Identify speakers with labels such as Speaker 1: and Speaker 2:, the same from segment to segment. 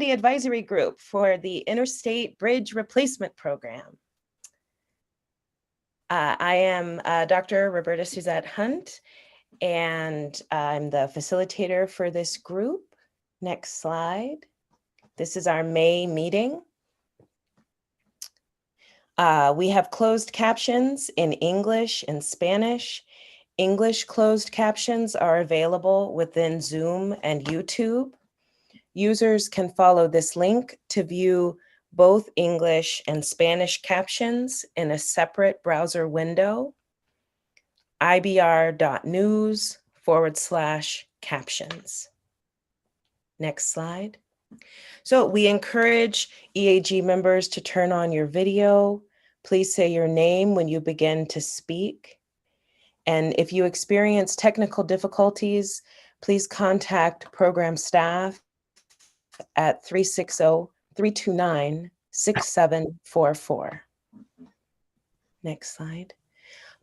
Speaker 1: Advisory Group for the Interstate Bridge Replacement Program. I am Dr. Roberta Suzette Hunt, and I'm the facilitator for this group. Next slide. This is our May meeting. We have closed captions in English and Spanish. English closed captions are available within Zoom and YouTube. Users can follow this link to view both English and Spanish captions in a separate browser window, ibr.news/captions. Next slide. So we encourage EAG members to turn on your video. Please say your name when you begin to speak. And if you experience technical difficulties, please contact program staff at 360-329-6744. Next slide.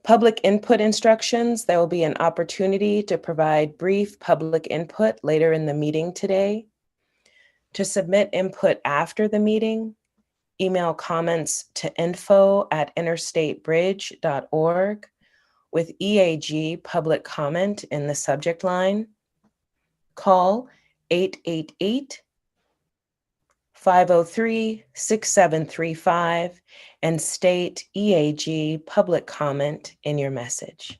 Speaker 1: Public input instructions. There will be an opportunity to provide brief public input later in the meeting today. To submit input after the meeting, email comments to info@interstatebridge.org with EAG Public Comment in the subject line. Call 888-503-6735 and state EAG Public Comment in your message.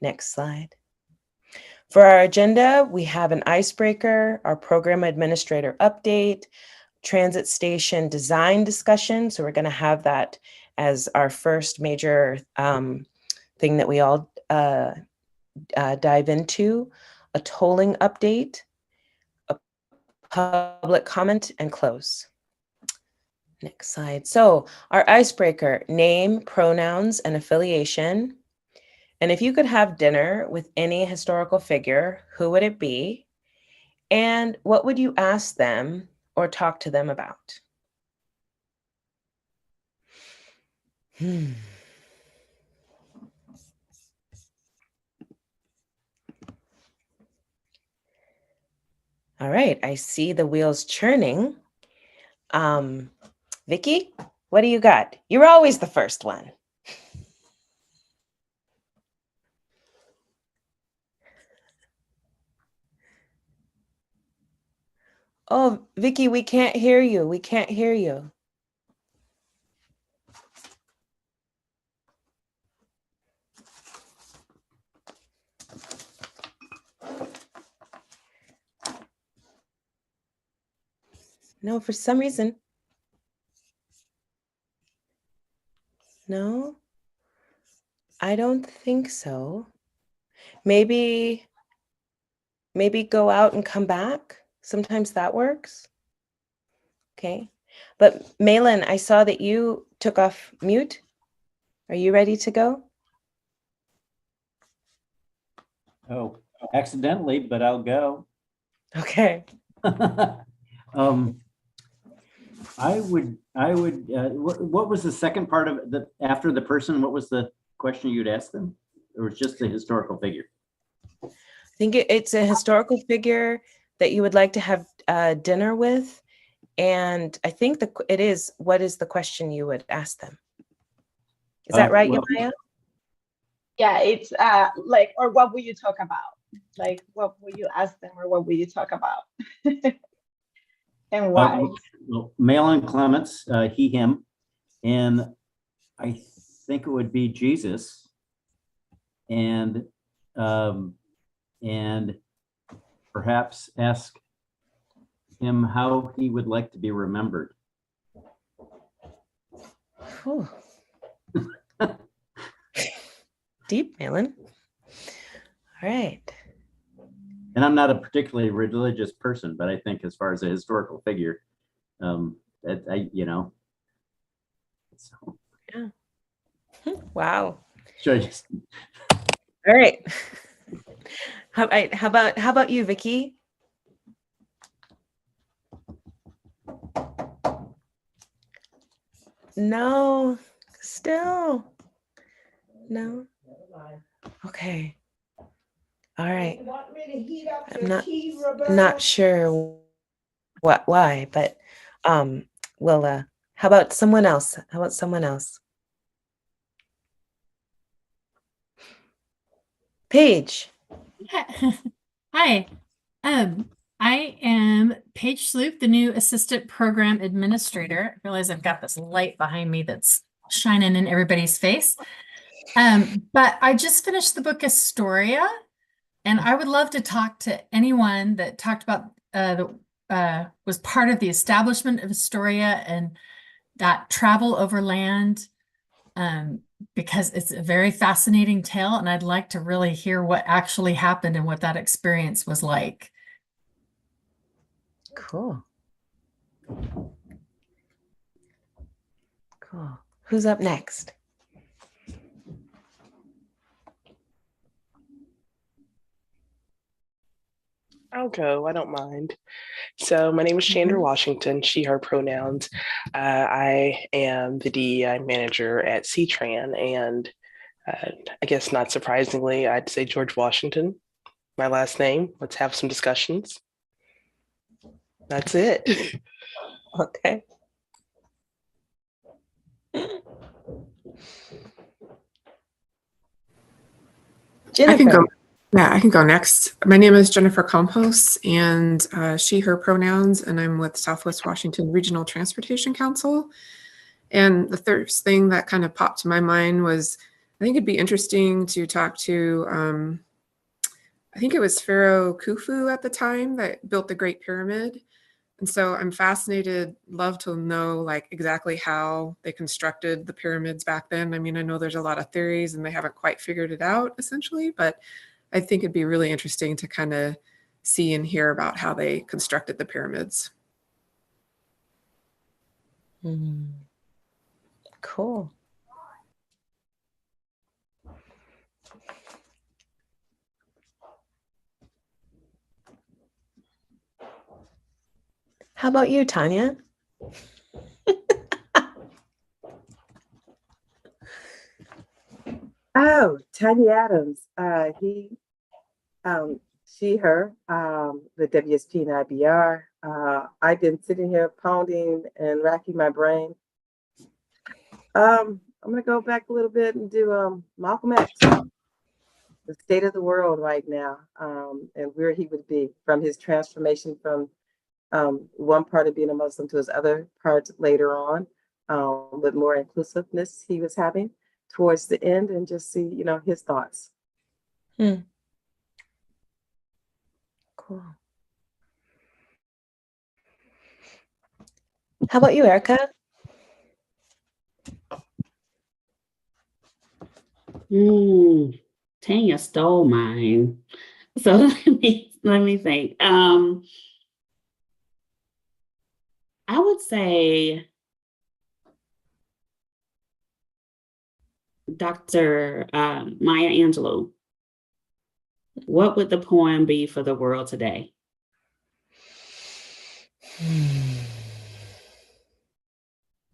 Speaker 1: Next slide. For our agenda, we have an icebreaker, our program administrator update, transit station design discussion. So we're going to have that as our first major thing that we all dive into, a tolling update, a public comment, and close. Next slide. So our icebreaker, name, pronouns, and affiliation. And if you could have dinner with any historical figure, who would it be? And what would you ask them or talk to them about? All right, I see the wheels churning. Vicky, what do you got? You're always the first one. Oh, Vicky, we can't hear you. We can't hear you. No, for some reason. No, I don't think so. Maybe go out and come back. Sometimes that works. Okay. But Malin, I saw that you took off mute. Are you ready to go?
Speaker 2: Oh, accidentally, but I'll go.
Speaker 1: Okay.
Speaker 2: What was the second part of the, after the person, what was the question you'd ask them? Or was just the historical figure?
Speaker 1: I think it's a historical figure that you would like to have dinner with. And I think it is, what is the question you would ask them? Is that right, Yamaya?
Speaker 3: Yeah, it's like, or what will you talk about? Like, what will you ask them or what will you talk about? And why?
Speaker 2: Well, Malin Clements, he, him. And I think it would be Jesus. And perhaps ask him how he would like to be remembered.
Speaker 1: Deep, Malin. All right.
Speaker 2: And I'm not a particularly religious person, but I think as far as a historical figure, you know. So.
Speaker 1: Yeah. Wow.
Speaker 2: Should I just?
Speaker 1: All right. How about you, Vicky? No, still. No. Okay. All right. I'm not sure why, but well, how about someone else? How about someone else? Paige.
Speaker 4: Hi. I am Paige Sloop, the new Assistant Program Administrator. I realize I've got this light behind me that's shining in everybody's face. But I just finished the book Astoria, and I would love to talk to anyone that talked about was part of the establishment of Astoria and that travel over land. Because it's a very fascinating tale, and I'd like to really hear what actually happened and what that experience was like.
Speaker 1: Cool. Cool. Who's up next?
Speaker 5: I'll go. I don't mind. So my name is Chandra Washington, she, her pronouns. I am the DEI manager at CTRAN, and I guess not surprisingly, I'd say George Washington, my last name. Let's have some discussions. That's it.
Speaker 1: Okay. Jennifer.
Speaker 6: I can go. Yeah, I can go next. My name is Jennifer Campos, and she, her pronouns, and I'm with Southwest Washington Regional Transportation Council. And the first thing that kind of popped to my mind was, I think it'd be interesting to talk to, I think it was Pharaoh Khufu at the time that built the Great Pyramid. And so I'm fascinated, love to know like exactly how they constructed the pyramids back then. I mean, I know there's a lot of theories and they haven't quite figured it out essentially, but I think it'd be really interesting to kind of see and hear about how they constructed the pyramids.
Speaker 1: Cool. How about you, Tanya?
Speaker 7: Oh, Tanya Adams. She, her, the WSP and IBR. I've been sitting here pounding and racking my brain. I'm gonna go back a little bit and do Malcolm X, the state of the world right now, and where he would be from his transformation from one part of being a Muslim to his other part later on, with more inclusiveness he was having towards the end, and just see, his thoughts.
Speaker 1: Cool. How about you, Erica?
Speaker 8: Tanya stole mine. So let me think. I would say Dr. Maya Angelou. What would the poem be for the world today?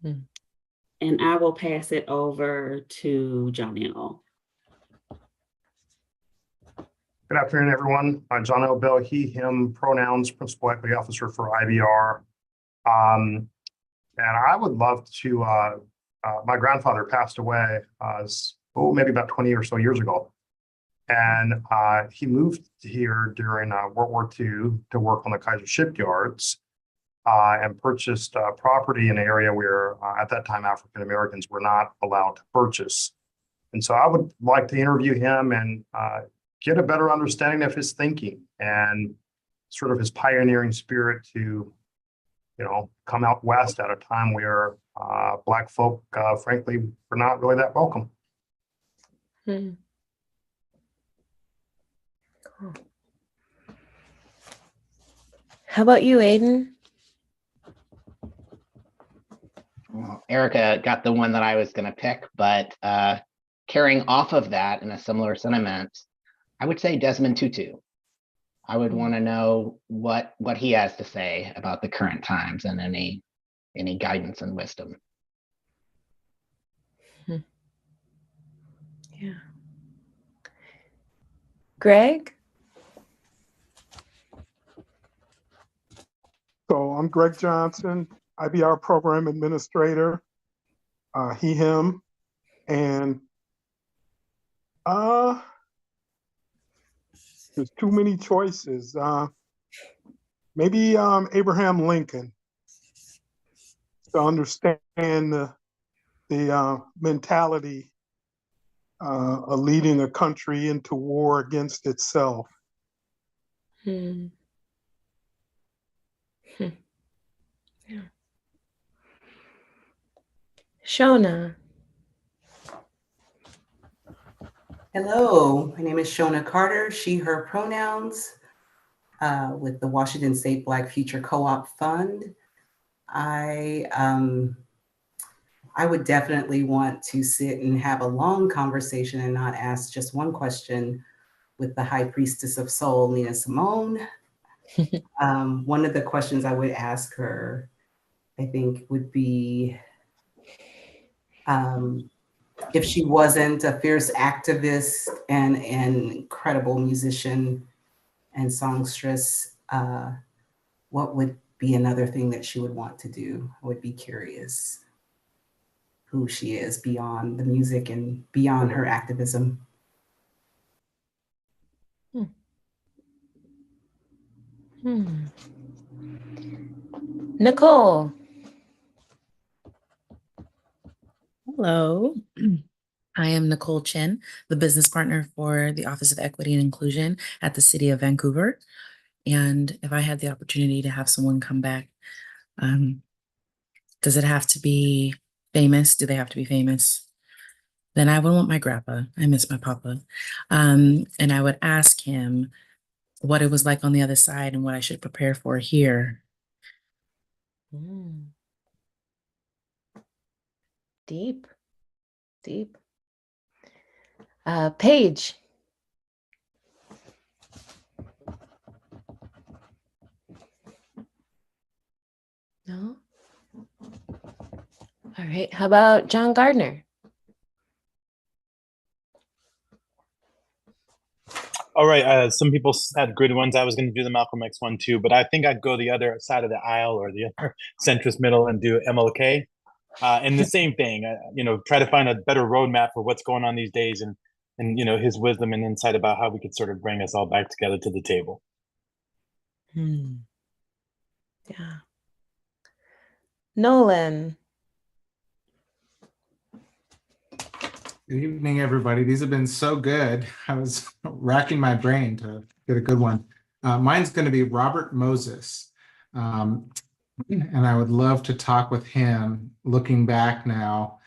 Speaker 8: And I will pass it over to John L.
Speaker 9: Good afternoon, everyone. John L. Bell, he, him, pronouns, Principal Equity Officer for IBR. And I would love to, my grandfather passed away, maybe about 20 or so years ago. And he moved here during World War II to work on the Kaiser shipyards and purchased property in an area where at that time African Americans were not allowed to purchase. And so I would like to interview him and get a better understanding of his thinking and sort of his pioneering spirit to, come out west at a time where Black folk, frankly, were not really that welcome.
Speaker 1: Cool. How about you, Aiden?
Speaker 10: Well, Erica got the one that I was going to pick, but carrying off of that in a similar sentiment, I would say Desmond Tutu. I would want to know what he has to say about the current times and any guidance and wisdom.
Speaker 1: Yeah. Greg?
Speaker 11: So I'm Greg Johnson, IBR Program Administrator, he, him, and there's too many choices. Maybe Abraham Lincoln, to understand the mentality of leading a country into war against itself.
Speaker 1: Hmm. Yeah. Shona.
Speaker 12: Hello, my name is Shona Carter, she, her pronouns, with the Washington State Black Future Co-op Fund. I would definitely want to sit and have a long conversation and not ask just one question with the High Priestess of Soul, Nina Simone. One of the questions I would ask her, I think, would be if she wasn't a fierce activist and an incredible musician and songstress, what would be another thing that she would want to do? I would be curious who she is beyond the music and beyond her activism.
Speaker 1: Nicole.
Speaker 13: Hello. I am Nicole Chin, the business partner for the Office of Equity and Inclusion at the City of Vancouver. And if I had the opportunity to have someone come back, does it have to be famous? Do they have to be famous? Then I would want my grandpa. I miss my papa. And I would ask him what it was like on the other side and what I should prepare for here.
Speaker 1: Deep, deep. Paige. No? All right. How about John Gardner?
Speaker 14: All right. Some people had good ones. I was going to do the Malcolm X one too, but I think I'd go the other side of the aisle or the other centrist middle and do MLK. And the same thing, try to find a better roadmap for what's going on these days and his wisdom and insight about how we could sort of bring us all back together to the table.
Speaker 1: Yeah. Nolan.
Speaker 15: Good evening, everybody. These have been so good. I was racking my brain to get a good one. Mine's going to be Robert Moses. And I would love to talk with him, looking back now,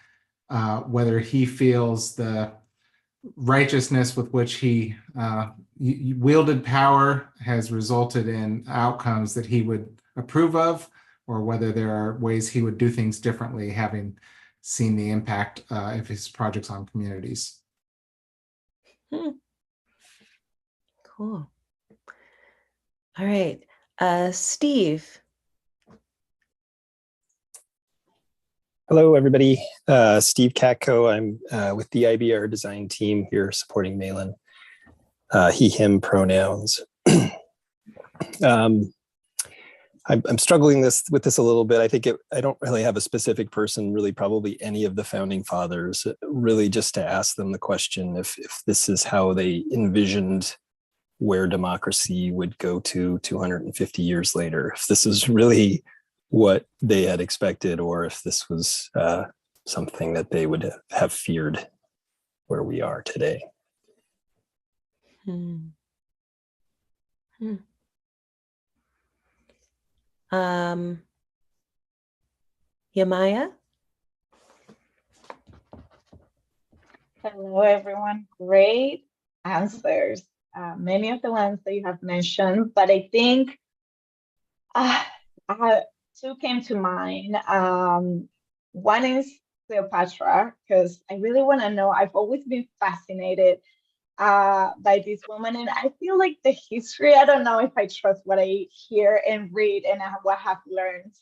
Speaker 15: whether he feels the righteousness with which he wielded power has resulted in outcomes that he would approve of, or whether there are ways he would do things differently, having seen the impact of his projects on communities.
Speaker 1: Cool. All right. Steve.
Speaker 16: Hello, everybody. Steve Katko. I'm with the IBR design team here supporting Malin. He, him pronouns. I'm struggling with this a little bit. I think I don't really have a specific person, really probably any of the founding fathers, really just to ask them the question if this is how they envisioned where democracy would go to 250 years later, if this is really what they had expected, or if this was something that they would have feared where we are today.
Speaker 1: Yamaya?
Speaker 3: Hello, everyone. Great answers. Many of the ones that you have mentioned, but I think two came to mind. One is Cleopatra, because I really want to know. I've always been fascinated by this woman, and I feel like the history, I don't know if I trust what I hear and read and what I have learned.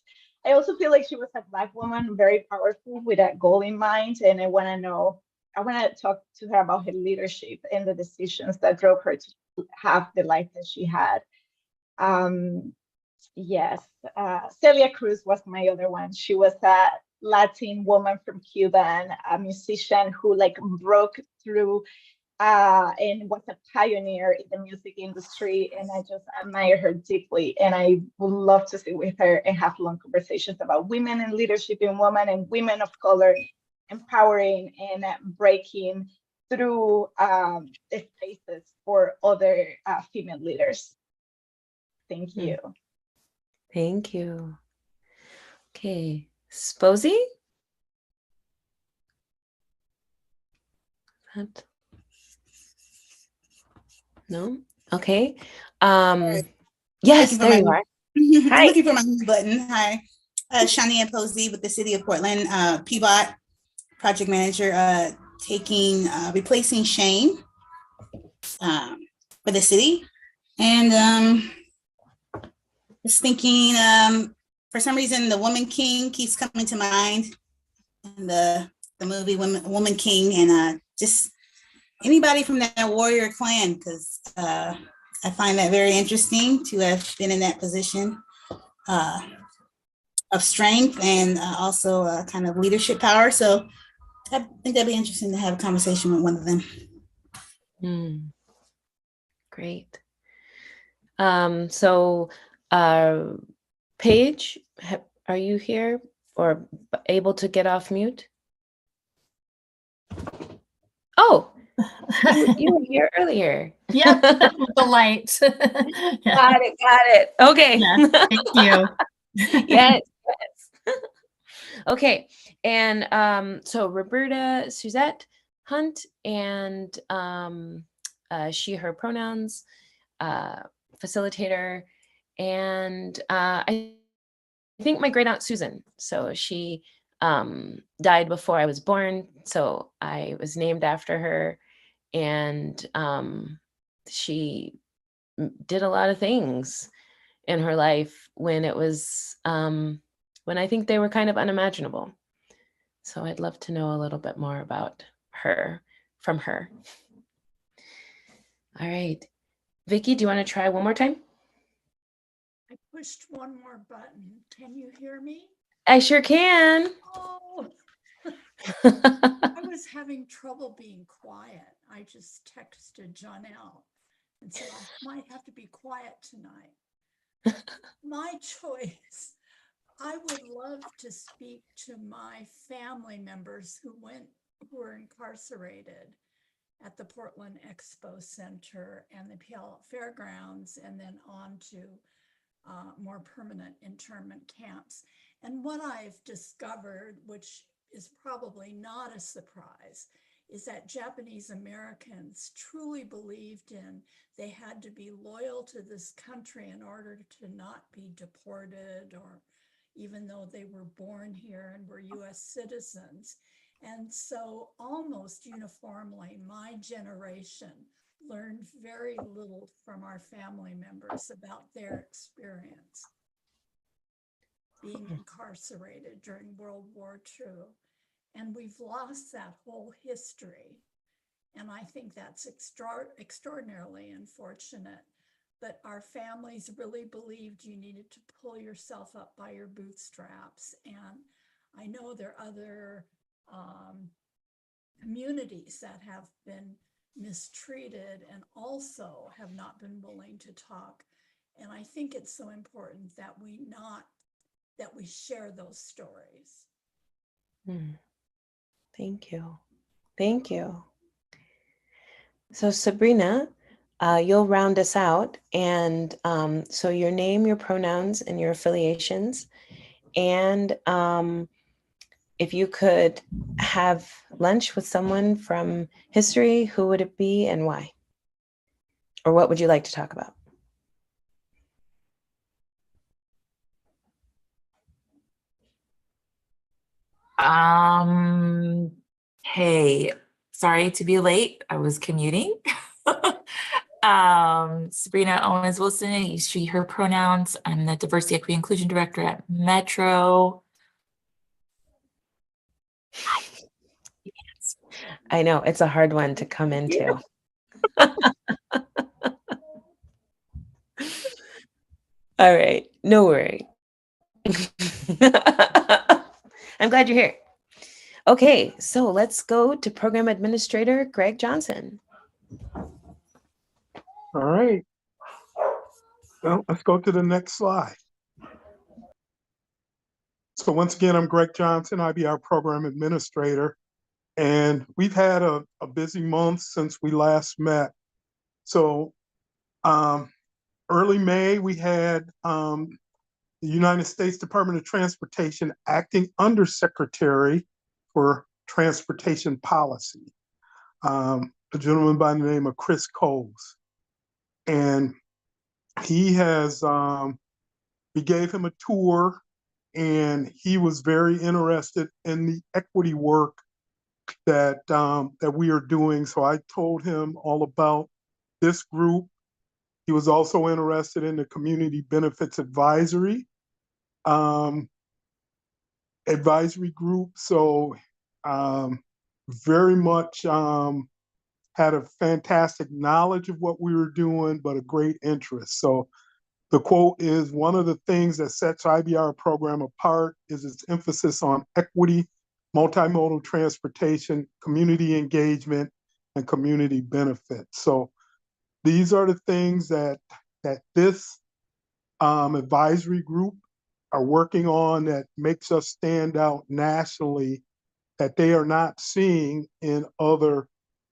Speaker 3: I also feel like she was a Black woman, very powerful with that goal in mind, and I want to talk to her about her leadership and the decisions that drove her to have the life that she had. Yes, Celia Cruz was my other one. She was a Latin woman from Cuba, a musician who like broke through and was a pioneer in the music industry. And I just admire her deeply. And I would love to sit with her and have long conversations about women and leadership in women and women of color, empowering and breaking through the spaces for other female leaders. Thank you.
Speaker 1: Thank you. Okay, Sposy? No? Okay. Yes, there you are. Hi.
Speaker 17: Looking for my mute button. Hi. Shania Posey with the City of Portland, PBOT project manager, replacing Shane for the city. And just thinking, for some reason, the Woman King keeps coming to mind, and the movie Woman King, and just anybody from that warrior clan, because I find that very interesting to have been in that position of strength and also kind of leadership power. So I think that'd be interesting to have a conversation with one of them.
Speaker 1: Great. So Paige, are you here or able to get off mute? Oh, you were here earlier.
Speaker 4: Yep, the light.
Speaker 1: Got it. Okay.
Speaker 4: Yeah, thank you.
Speaker 1: Yes. Okay. And so Roberta Suzette Hunt and she, her pronouns, facilitator, and I think my great aunt Susan. So she died before I was born, so I was named after her, and she did a lot of things in her life when it was when I think they were kind of unimaginable. So I'd love to know a little bit more about her from her. All right, Vicky, do you want to try one more time?
Speaker 18: I pushed one more button. Can you hear me?
Speaker 1: I sure can.
Speaker 18: Oh, I was having trouble being quiet. I just texted Janelle and said I might have to be quiet tonight. My choice. I would love to speak to my family members who were incarcerated at the Portland Expo Center and the Puyallup Fairgrounds, and then on to more permanent internment camps. And what I've discovered, which is probably not a surprise, is that Japanese Americans truly believed they had to be loyal to this country in order to not be deported, or even though they were born here and were US citizens. And so almost uniformly, my generation learned very little from our family members about their experience being incarcerated during World War II. And we've lost that whole history. And I think that's extraordinarily unfortunate. But our families really believed you needed to pull yourself up by your bootstraps. And I know there are other communities that have been mistreated and also have not been willing to talk. And I think it's so important that we share those stories.
Speaker 1: Thank you. Thank you. So Sabrina, you'll round us out. And so your name, your pronouns, and your affiliations. And if you could have lunch with someone from history, who would it be and why? Or what would you like to talk about?
Speaker 19: Hey, sorry to be late. I was commuting. Sabrina Owens Wilson, she, her pronouns. I'm the Diversity, Equity, Inclusion Director at Metro.
Speaker 1: I know, it's a hard one to come into. All right, no worry. I'm glad you're here. Okay, so let's go to Program Administrator Greg Johnson.
Speaker 11: All right. Well, let's go to the next slide. So once again, I'm Greg Johnson, IBR Program Administrator, and we've had a busy month since we last met. So early May, we had the United States Department of Transportation Acting Undersecretary for Transportation Policy, a gentleman by the name of Chris Coles. And he has, we gave him a tour, and he was very interested in the equity work that we are doing. So I told him all about this group. He was also interested in the Community Benefits Advisory group. So very much had a fantastic knowledge of what we were doing, but a great interest. So the quote is, "One of the things that sets IBR program apart is its emphasis on equity, multimodal transportation, community engagement, and community benefits." So these are the things that this advisory group are working on that makes us stand out nationally, that they are not seeing in other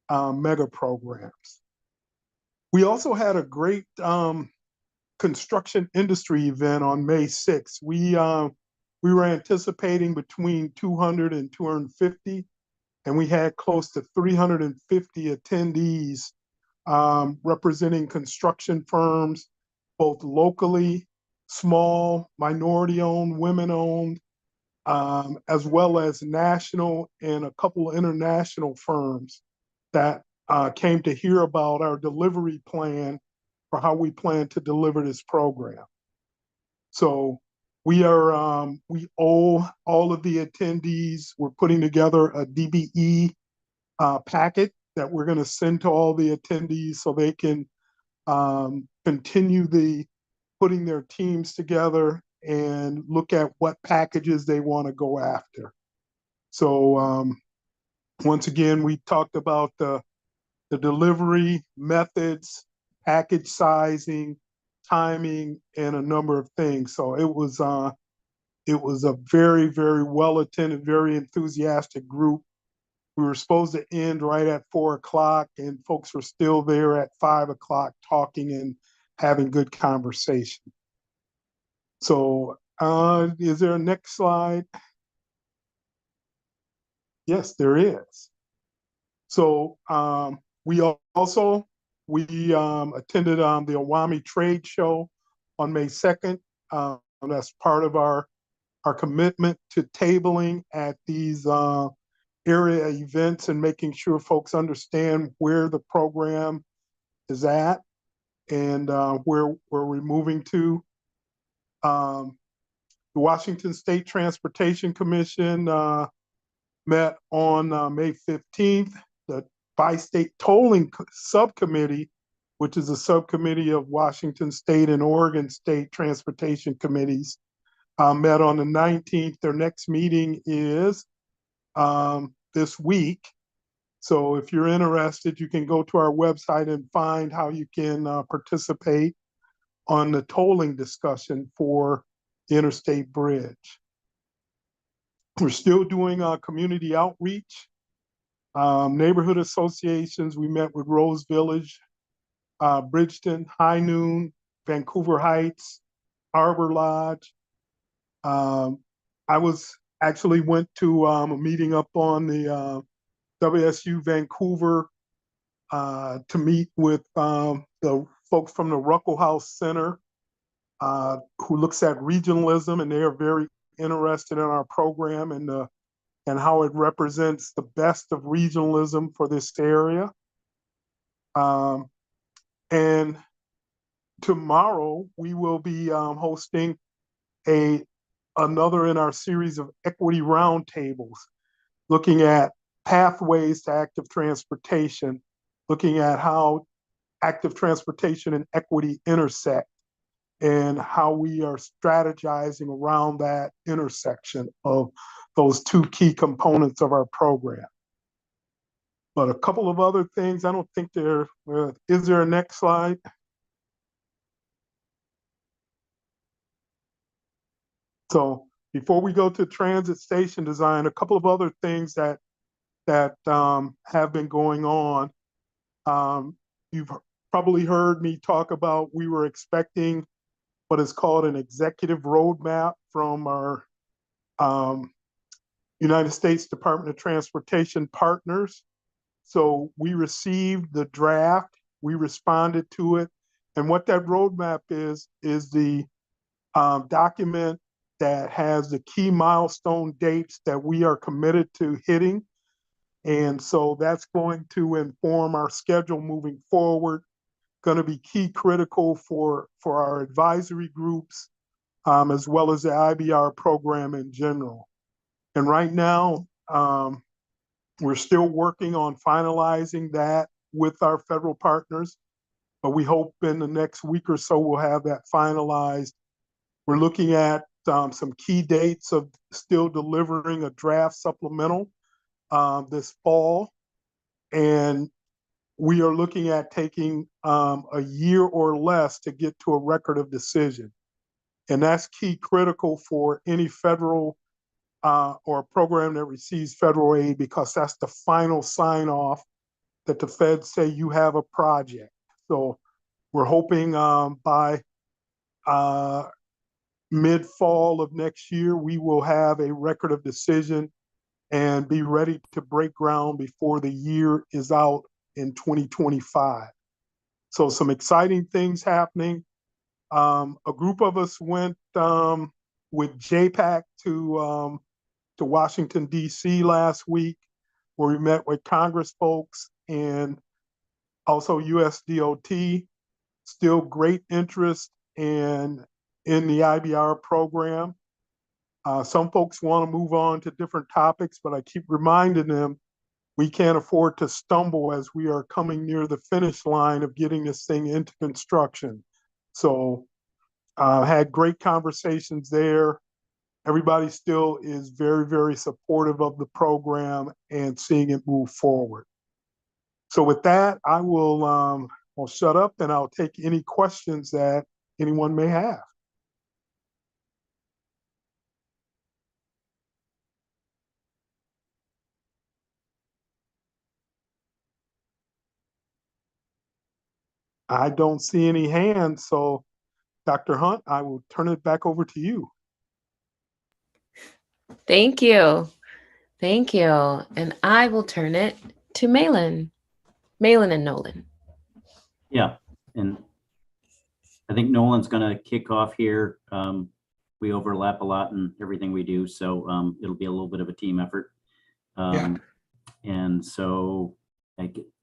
Speaker 11: mega programs. We also had a great construction industry event on May 6th. We were anticipating between 200 and 250, and we had close to 350 attendees representing construction firms, both locally, small, minority-owned, women-owned, as well as national and a couple of international firms that came to hear about our delivery plan for how we plan to deliver this program. So we owe all of the attendees, we're putting together a DBE packet that we're going to send to all the attendees so they can continue putting their teams together and look at what packages they want to go after. So once again, we talked about the delivery methods, package sizing, timing, and a number of things. So it was a very, very well attended, very enthusiastic group. We were supposed to end right at 4 o'clock, and folks were still there at 5 o'clock talking and having good conversation. So is there a next slide? Yes, there is. So we attended the Awami Trade Show on May 2nd. That's part of our commitment to tabling at these area events and making sure folks understand where the program is at and where we're moving to. The Washington State Transportation Commission met on May 15th. The Bi-State Tolling Subcommittee, which is a subcommittee of Washington State and Oregon State Transportation Committees, met on the 19th. Their next meeting is this week. So if you're interested, you can go to our website and find how you can participate on the tolling discussion for the Interstate Bridge. We're still doing community outreach. Neighborhood associations, we met with Rose Village, Bridgeton, High Noon, Vancouver Heights, Harbor Lodge. I went to a meeting up on the WSU Vancouver to meet with the folks from the Ruckle House Center who looks at regionalism, and they are very interested in our program and how it represents the best of regionalism for this area. And tomorrow we will be hosting another in our series of equity roundtables, looking at pathways to active transportation, looking at how active transportation and equity intersect, and how we are strategizing around that intersection of those two key components of our program. But a couple of other things, I don't think there, is there a next slide? So before we go to transit station design, a couple of other things that have been going on. You've probably heard me talk about, we were expecting what is called an executive roadmap from our United States Department of Transportation partners. So we received the draft, we responded to it, and what that roadmap is the document that has the key milestone dates that we are committed to hitting. And so that's going to inform our schedule moving forward, going to be key critical for our advisory groups, as well as the IBR program in general. And right now, we're still working on finalizing that with our federal partners, but we hope in the next week or so we'll have that finalized. We're looking at some key dates of still delivering a draft supplemental this fall. And we are looking at taking a year or less to get to a record of decision. And that's key critical for any federal or program that receives federal aid, because that's the final sign off that the feds say you have a project. So we're hoping by mid-fall of next year, we will have a record of decision and be ready to break ground before the year is out in 2025. So some exciting things happening. A group of us went with JPAC to Washington, D.C. last week, where we met with Congress folks and also USDOT. Still great interest in the IBR program. Some folks want to move on to different topics, but I keep reminding them we can't afford to stumble as we are coming near the finish line of getting this thing into construction. So had great conversations there. Everybody still is very, very supportive of the program and seeing it move forward. So with that, I will I'll shut up and I'll take any questions that anyone may have. I don't see any hands, so Dr. Hunt, I will turn it back over to you.
Speaker 1: Thank you. Thank you. And I will turn it to Malin and Nolan.
Speaker 2: Yeah, and I think Nolan's going to kick off here. We overlap a lot in everything we do, so it'll be a little bit of a team effort. And so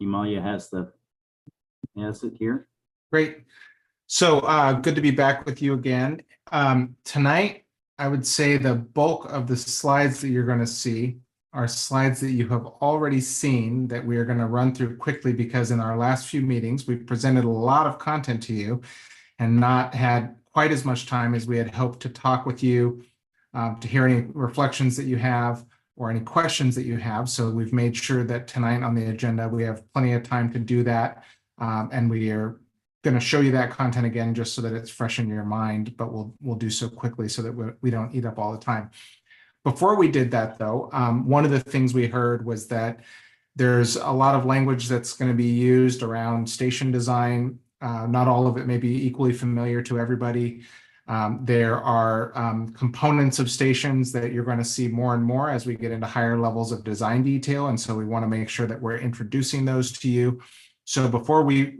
Speaker 2: Emalia has it here.
Speaker 15: Great. So good to be back with you again. Tonight, I would say the bulk of the slides that you're going to see are slides that you have already seen that we are going to run through quickly, because in our last few meetings, we've presented a lot of content to you and not had quite as much time as we had hoped to talk with you, to hear any reflections that you have or any questions that you have. So we've made sure that tonight on the agenda, we have plenty of time to do that. And we are going to show you that content again, just so that it's fresh in your mind, but we'll do so quickly so that we don't eat up all the time. Before we did that, though, one of the things we heard was that there's a lot of language that's going to be used around station design. Not all of it may be equally familiar to everybody. There are components of stations that you're going to see more and more as we get into higher levels of design detail. And so we want to make sure that we're introducing those to you. So before we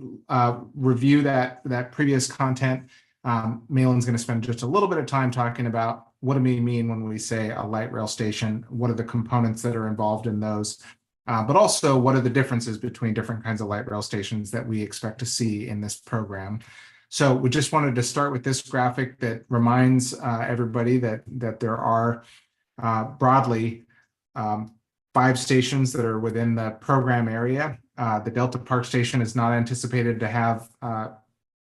Speaker 15: review that previous content, Malin's going to spend just a little bit of time talking about what do we mean when we say a light rail station, what are the components that are involved in those, but also what are the differences between different kinds of light rail stations that we expect to see in this program. So we just wanted to start with this graphic that reminds everybody that there are broadly 5 stations that are within the program area. The Delta Park Station is not anticipated to have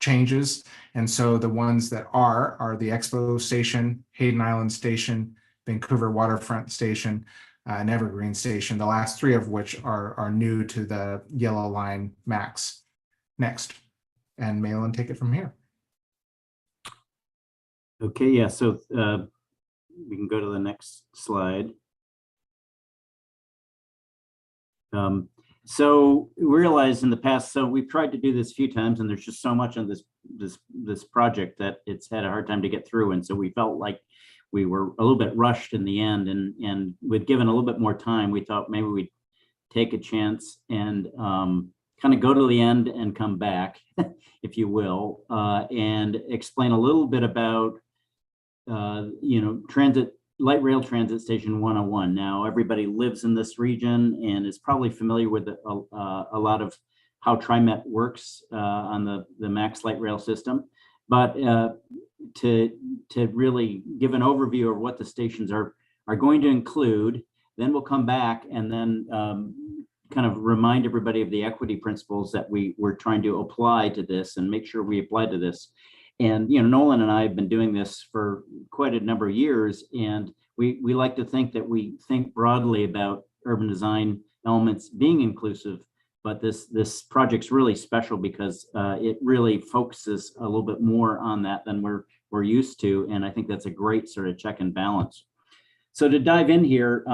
Speaker 15: changes. And so the ones that are the Expo Station, Hayden Island Station, Vancouver Waterfront Station, and Evergreen Station, the last three of which are new to the Yellow Line Max. Next, and Malin, take it from here.
Speaker 2: Okay, yeah, so we can go to the next slide. So we realized in the past, so we've tried to do this a few times, and there's just so much on this project that it's had a hard time to get through. And so we felt like we were a little bit rushed in the end, and with given a little bit more time, we thought maybe we'd take a chance and kind of go to the end and come back, if you will, and explain a little bit about light rail transit station 101. Now, everybody lives in this region and is probably familiar with a lot of how TriMet works on the MAX light rail system. But to really give an overview of what the stations are going to include, then we'll come back and then kind of remind everybody of the equity principles that we're trying to apply to this and make sure we apply to this. And, Nolan and I have been doing this for quite a number of years, and we like to think that we think broadly about urban design elements being inclusive, but this project's really special because it really focuses a little bit more on that than we're used to, and I think that's a great sort of check and balance. So to dive in here,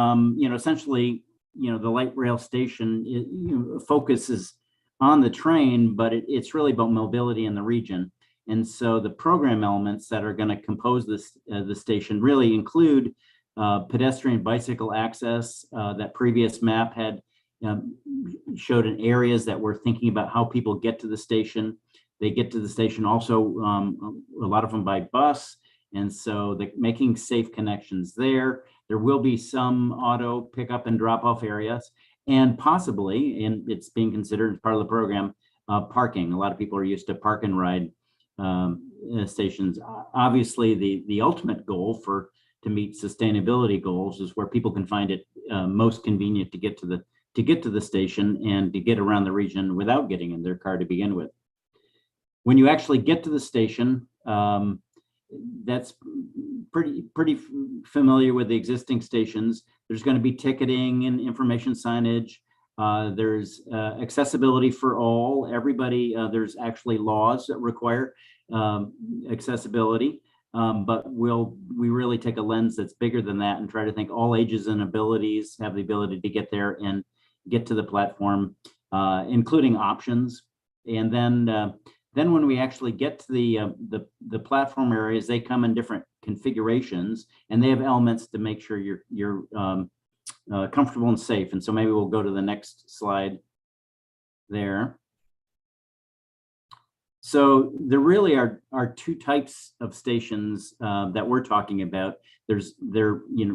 Speaker 2: essentially, the light rail station focuses on the train, but it's really about mobility in the region. And so the program elements that are going to compose this the station really include pedestrian bicycle access. That previous map had showed in areas that we're thinking about how people get to the station. They get to the station also, a lot of them by bus. And so making safe connections there. There will be some auto pickup and drop off areas, and possibly, and it's being considered as part of the program, parking. A lot of people are used to park and ride stations. Obviously, the ultimate goal to meet sustainability goals is where people can find it most convenient to get to the station and to get around the region without getting in their car to begin with. When you actually get to the station, that's pretty familiar with the existing stations. There's going to be ticketing and information signage. There's accessibility for all. Everybody, there's actually laws that require accessibility, but we really take a lens that's bigger than that and try to think all ages and abilities have the ability to get there and get to the platform, including options. And then when we actually get to the platform areas, they come in different configurations, and they have elements to make sure you're comfortable and safe. And so maybe we'll go to the next slide there. So there really are two types of stations that we're talking about.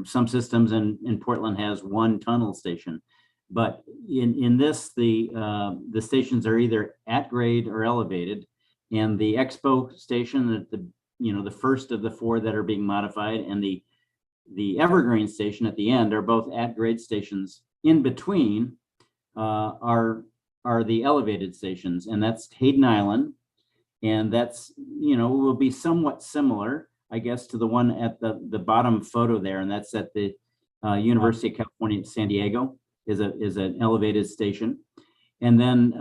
Speaker 2: Some systems in Portland has one tunnel station, but in this the stations are either at grade or elevated, and the Expo station, the first of the four that are being modified, and the Evergreen station at the end are both at grade stations. In between are the elevated stations, and that's Hayden Island, and that's will be somewhat similar, I guess, to the one at the bottom photo there, and that's at the University of California, San Diego. Is an elevated station. And then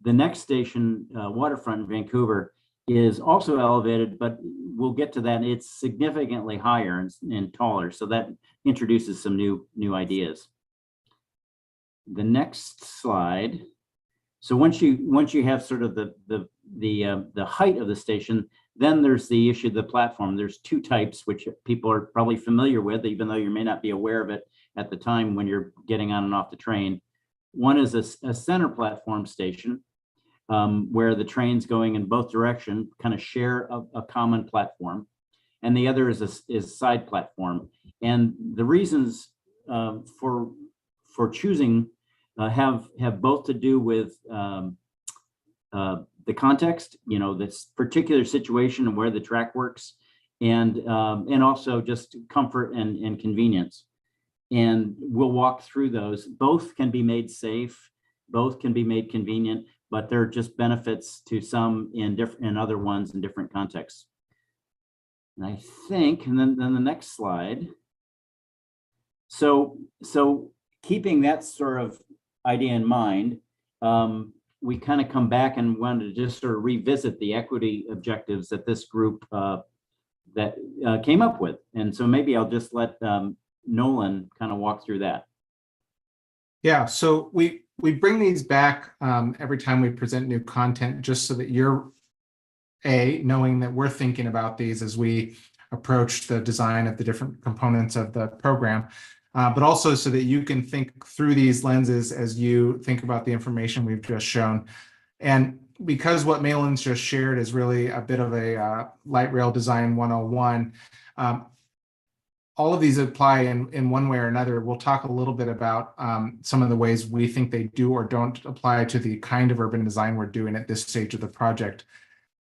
Speaker 2: the next station, Waterfront in Vancouver, is also elevated, but we'll get to that. It's significantly higher and taller, so that introduces some new ideas. The next slide. So once you have sort of the height of the station, then there's the issue of the platform. There's two types, which people are probably familiar with, even though you may not be aware of it at the time when you're getting on and off the train. One is a center platform station, where the trains going in both directions kind of share a common platform, and the other is a side platform. And the reasons for choosing have both to do with the context, this particular situation and where the track works, and also just comfort and convenience. And we'll walk through those. Both can be made safe, both can be made convenient, but they're just benefits to some in other ones in different contexts. And I think, and then the next slide. So keeping that sort of idea in mind, we kind of come back and wanted to just sort of revisit the equity objectives that this group came up with. And so maybe I'll just let Nolan kind of walk through that.
Speaker 15: Yeah, so we bring these back every time we present new content, just so that you're knowing that we're thinking about these as we approach the design of the different components of the program, but also so that you can think through these lenses as you think about the information we've just shown. And because what Malin's just shared is really a bit of a light rail design 101, all of these apply in one way or another. We'll talk a little bit about some of the ways we think they do or don't apply to the kind of urban design we're doing at this stage of the project.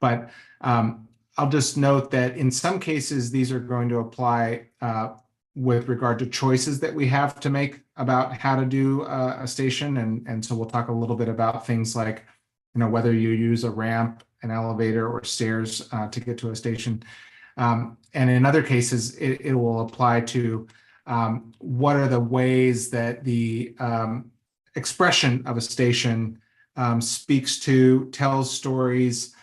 Speaker 15: But I'll just note that in some cases, these are going to apply with regard to choices that we have to make about how to do a station. And so we'll talk a little bit about things like, whether you use a ramp, an elevator, or stairs to get to a station. And in other cases, it will apply to what are the ways that the expression of a station speaks to, tells stories,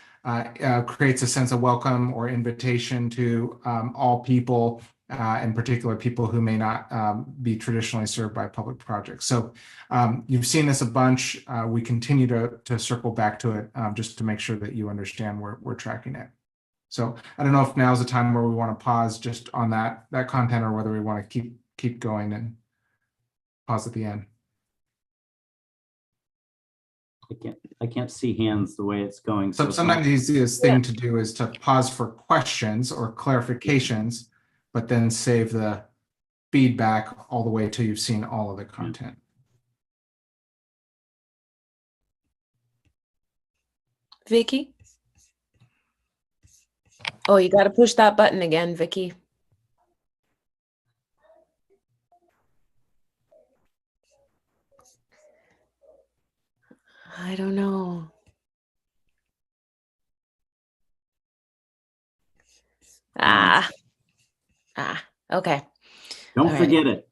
Speaker 15: creates a sense of welcome or invitation to all people, in particular people who may not be traditionally served by public projects. So you've seen this a bunch. We continue to circle back to it just to make sure that you understand we're tracking it. So I don't know if now's the time where we want to pause just on that content, or whether we want to keep going and pause at the end.
Speaker 2: I can't see hands the way it's going.
Speaker 15: So sometimes the easiest thing to do is to pause for questions or clarifications, but then save the feedback all the way till you've seen all of the content.
Speaker 1: Vicky? Oh, you got to push that button again, Vicky. I don't know. Okay.
Speaker 2: Don't forget it.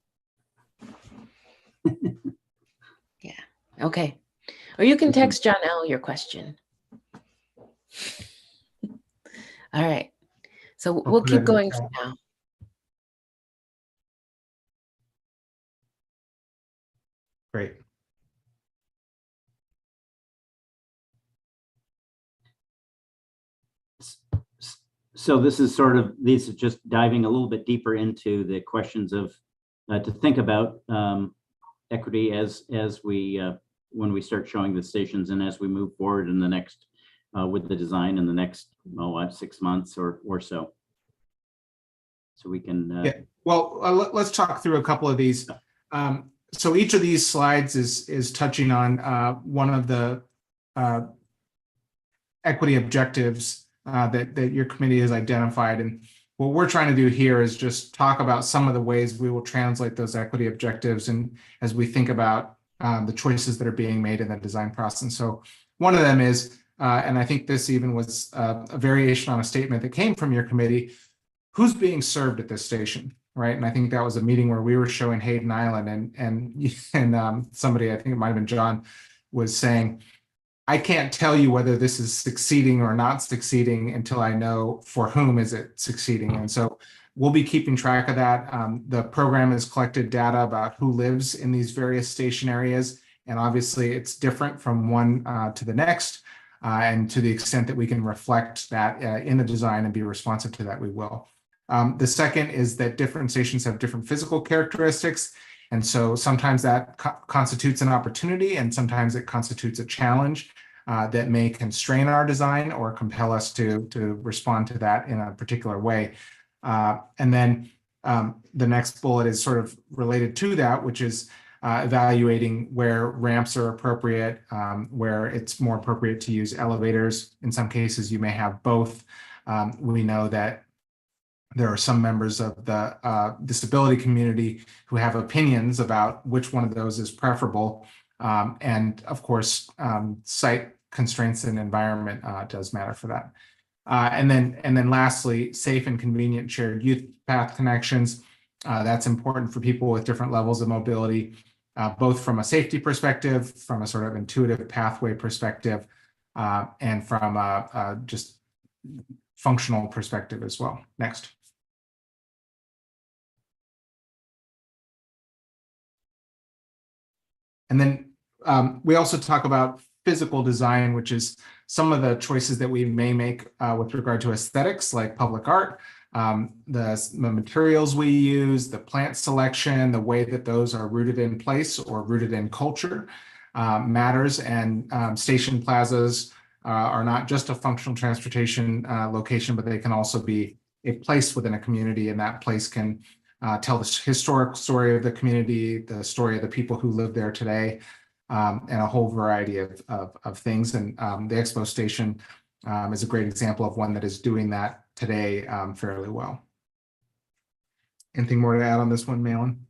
Speaker 1: Yeah. Okay. Or you can text John L. your question. All right. So we'll keep going for now.
Speaker 15: Great.
Speaker 2: So these are just diving a little bit deeper into the questions of to think about equity as we when we start showing the stations, and as we move forward in the next with the design in the next 6 months or so. So we can
Speaker 15: well, let's talk through a couple of these. So each of these slides is touching on one of the equity objectives that your committee has identified. And what we're trying to do here is just talk about some of the ways we will translate those equity objectives, and as we think about the choices that are being made in the design process. And so one of them is, and I think this even was a variation on a statement that came from your committee, who's being served at this station, right? And I think that was a meeting where we were showing Hayden Island, and somebody, I think it might have been John, was saying, I can't tell you whether this is succeeding or not succeeding until I know for whom is it succeeding. And so we'll be keeping track of that. The program has collected data about who lives in these various station areas, and obviously it's different from one to the next. And to the extent that we can reflect that in the design and be responsive to that, we will. The second is that different stations have different physical characteristics. And so sometimes that constitutes an opportunity, and sometimes it constitutes a challenge that may constrain our design or compel us to respond to that in a particular way. And then the next bullet is sort of related to that, which is evaluating where ramps are appropriate, where it's more appropriate to use elevators. In some cases, you may have both. We know that there are some members of the disability community who have opinions about which one of those is preferable. And of course, site constraints and environment does matter for that. And then lastly, safe and convenient shared youth path connections. That's important for people with different levels of mobility, both from a safety perspective, from a sort of intuitive pathway perspective, and from a just functional perspective as well. Next. And then we also talk about physical design, which is some of the choices that we may make with regard to aesthetics, like public art, the materials we use, the plant selection, the way that those are rooted in place or rooted in culture matters. And station plazas are not just a functional transportation location, but they can also be a place within a community, and that place can tell the historic story of the community, the story of the people who live there today, and a whole variety of things. And the Expo Station is a great example of one that is doing that today fairly well. Anything more to add on this one, Malin?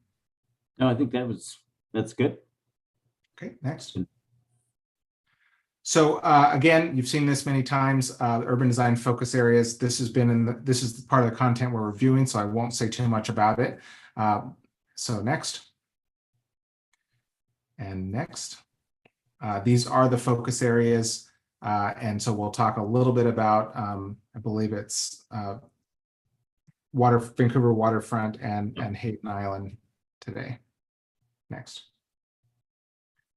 Speaker 2: No, I think that's good.
Speaker 15: Okay, next. So again, you've seen this many times, urban design focus areas. This has been this is part of the content we're reviewing, so I won't say too much about it. So next. And next. These are the focus areas. And so we'll talk a little bit about, I believe it's Vancouver waterfront and Hayden Island today. Next.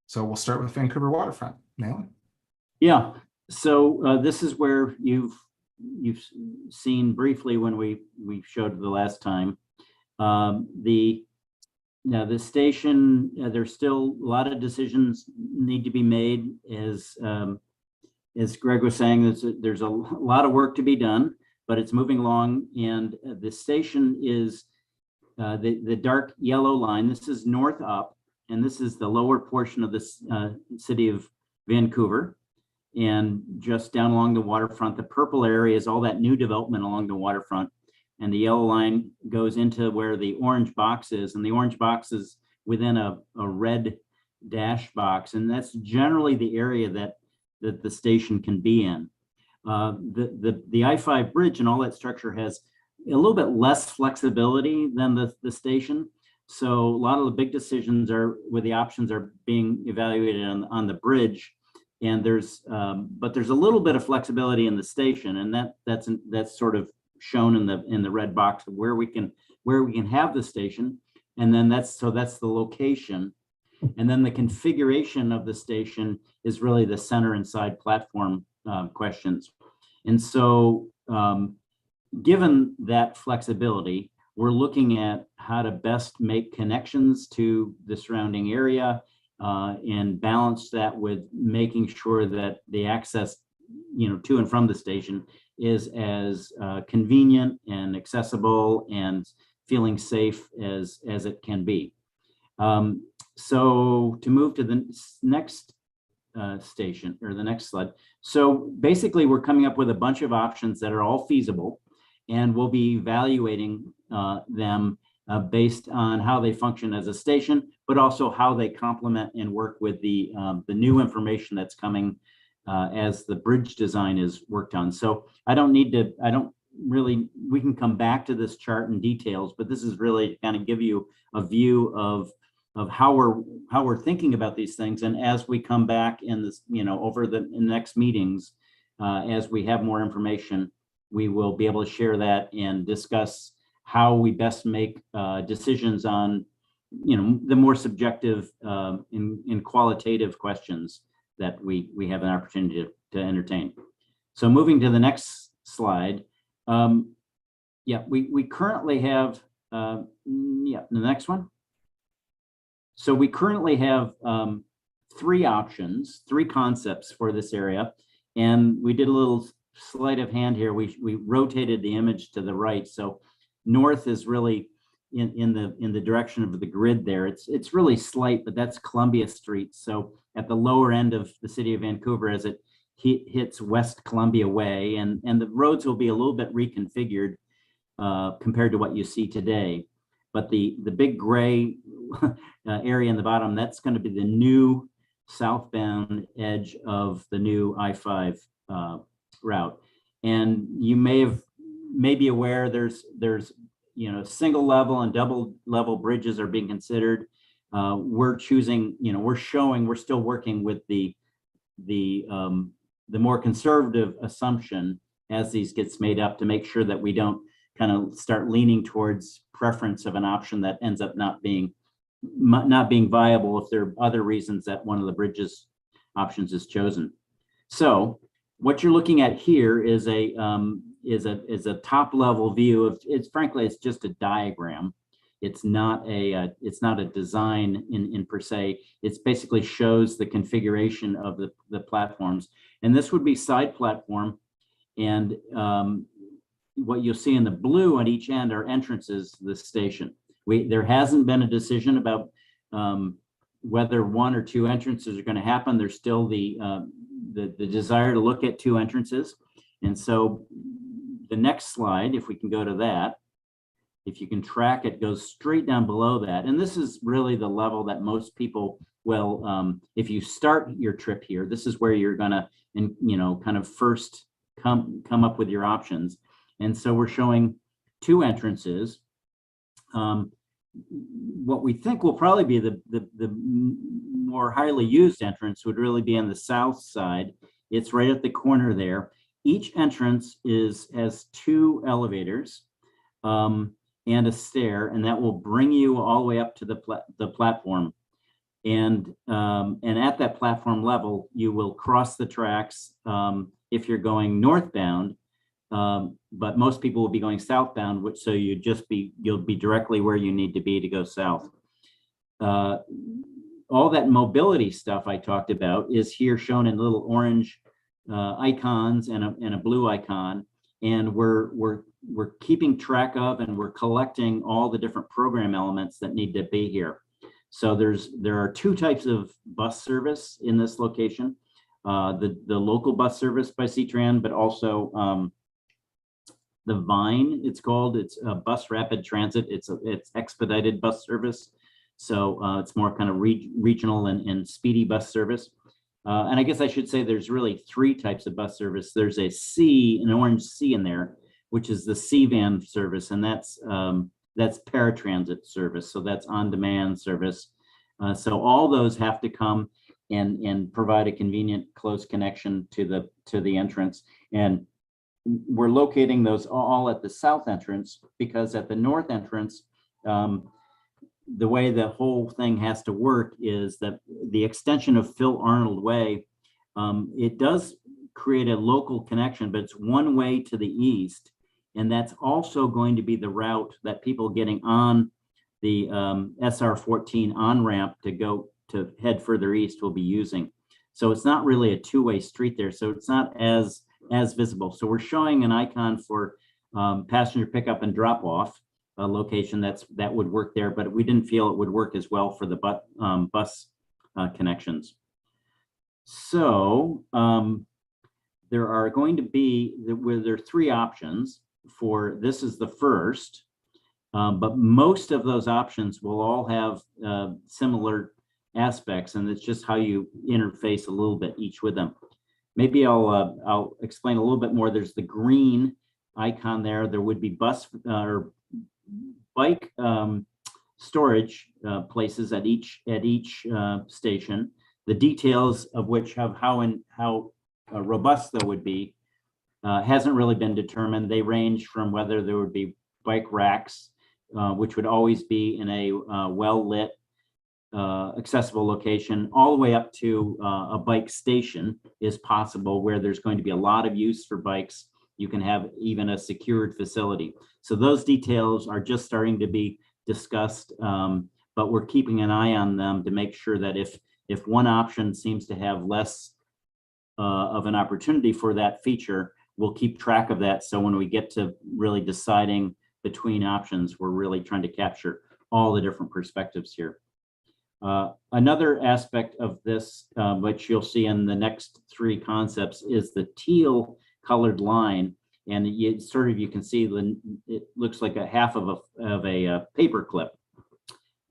Speaker 15: So we'll start with Vancouver waterfront. Malin?
Speaker 2: Yeah, so this is where you've seen briefly when we showed the last time. The station, there's still a lot of decisions need to be made. As Greg was saying, there's a lot of work to be done, but it's moving along. And the station is the dark yellow line. This is north up, and this is the lower portion of this city of Vancouver. And just down along the waterfront, the purple area is all that new development along the waterfront. And the yellow line goes into where the orange box is. And the orange box is within a red dash box. And that's generally the area that the station can be in. The I-5 bridge and all that structure has a little bit less flexibility than the station. So a lot of the big decisions where the options are being evaluated on the bridge. And but there's a little bit of flexibility in the station, and that's sort of shown in the red box of where we can have the station, and then that's the location, and then the configuration of the station is really the center and side platform questions. And so, given that flexibility, we're looking at how to best make connections to the surrounding area. And balance that with making sure that the access, to and from the station is as convenient and accessible and feeling safe as it can be. So to move to the next station or the next slide. So basically, we're coming up with a bunch of options that are all feasible, and we'll be evaluating them based on how they function as a station, but also how they complement and work with the new information that's coming as the bridge design is worked on. So we can come back to this chart in details, but this is really to kind of give you a view of how we're thinking about these things. And as we come back in this, over the next meetings, as we have more information, we will be able to share that and discuss how we best make decisions on, the more subjective and qualitative questions that we have an opportunity to entertain. So moving to the next slide. We currently have, the next one. So we currently have 3 options, 3 concepts for this area. And we did a little sleight of hand here. We rotated the image to the right. So north is really in the direction of the grid there. It's really slight, but that's Columbia Street. So at the lower end of the city of Vancouver as it hits West Columbia Way, and the roads will be a little bit reconfigured compared to what you see today. But the big gray area in the bottom, that's going to be the new southbound edge of the new I-5 route. And you may be aware there's single level and double level bridges are being considered. We're choosing, we're still working with the more conservative assumption as these gets made up to make sure that we don't kind of start leaning towards preference of an option that ends up not being viable if there are other reasons that one of the bridges options is chosen. So what you're looking at here is a top level view of frankly it's just a diagram. It's not a design in per se. It's basically shows the configuration of the platforms, and this would be side platform. And what you'll see in the blue on each end are entrances to the station. There hasn't been a decision about whether one or two entrances are going to happen. There's still the desire to look at two entrances. And so the next slide, if we can go to that, if you can track it, goes straight down below that. And this is really the level that most people will, if you start your trip here, this is where you're going to, kind of first come up with your options. And so we're showing two entrances. What we think will probably be the more highly used entrance would really be on the south side. It's right at the corner there. Each entrance has two elevators and a stair, and that will bring you all the way up to the platform. And at that platform level, you will cross the tracks if you're going northbound. But most people will be going southbound, so you'll be directly where you need to be to go south. All that mobility stuff I talked about is here shown in little orange icons and a blue icon, and we're keeping track of and we're collecting all the different program elements that need to be here. So there are two types of bus service in this location: the local bus service by C-Tran, but also the Vine, it's called. It's a bus rapid transit. It's expedited bus service. So it's more kind of regional and speedy bus service. And I guess I should say there's really three types of bus service. There's an orange C in there, which is the C-Van service, and that's paratransit service. So that's on-demand service. So all those have to come and provide a convenient close connection to the entrance. And we're locating those all at the south entrance, because at the north entrance, the way the whole thing has to work is that the extension of Phil Arnold Way, it does create a local connection, but it's one way to the east. And that's also going to be the route that people getting on the SR14 on-ramp to head further east will be using. So it's not really a two-way street there. So it's not as visible. So we're showing an icon for passenger pickup and drop off, a location that would work there, but we didn't feel it would work as well for the bus connections. So there are going to be, there are three options for, this is the first, but most of those options will all have similar aspects, and it's just how you interface a little bit each with them. Maybe I'll explain a little bit more. There's the green icon there. There would be bus or bike storage places at each station. The details of which of how robust they would be hasn't really been determined. They range from whether there would be bike racks, which would always be in a well-lit, accessible location, all the way up to a bike station is possible, where there's going to be a lot of use for bikes. You can have even a secured facility. So those details are just starting to be discussed, but we're keeping an eye on them to make sure that if one option seems to have less of an opportunity for that feature, we'll keep track of that. So when we get to really deciding between options, we're really trying to capture all the different perspectives here. Another aspect of this, which you'll see in the next three concepts, is the teal colored line. And you can see it looks like a half of a paper clip.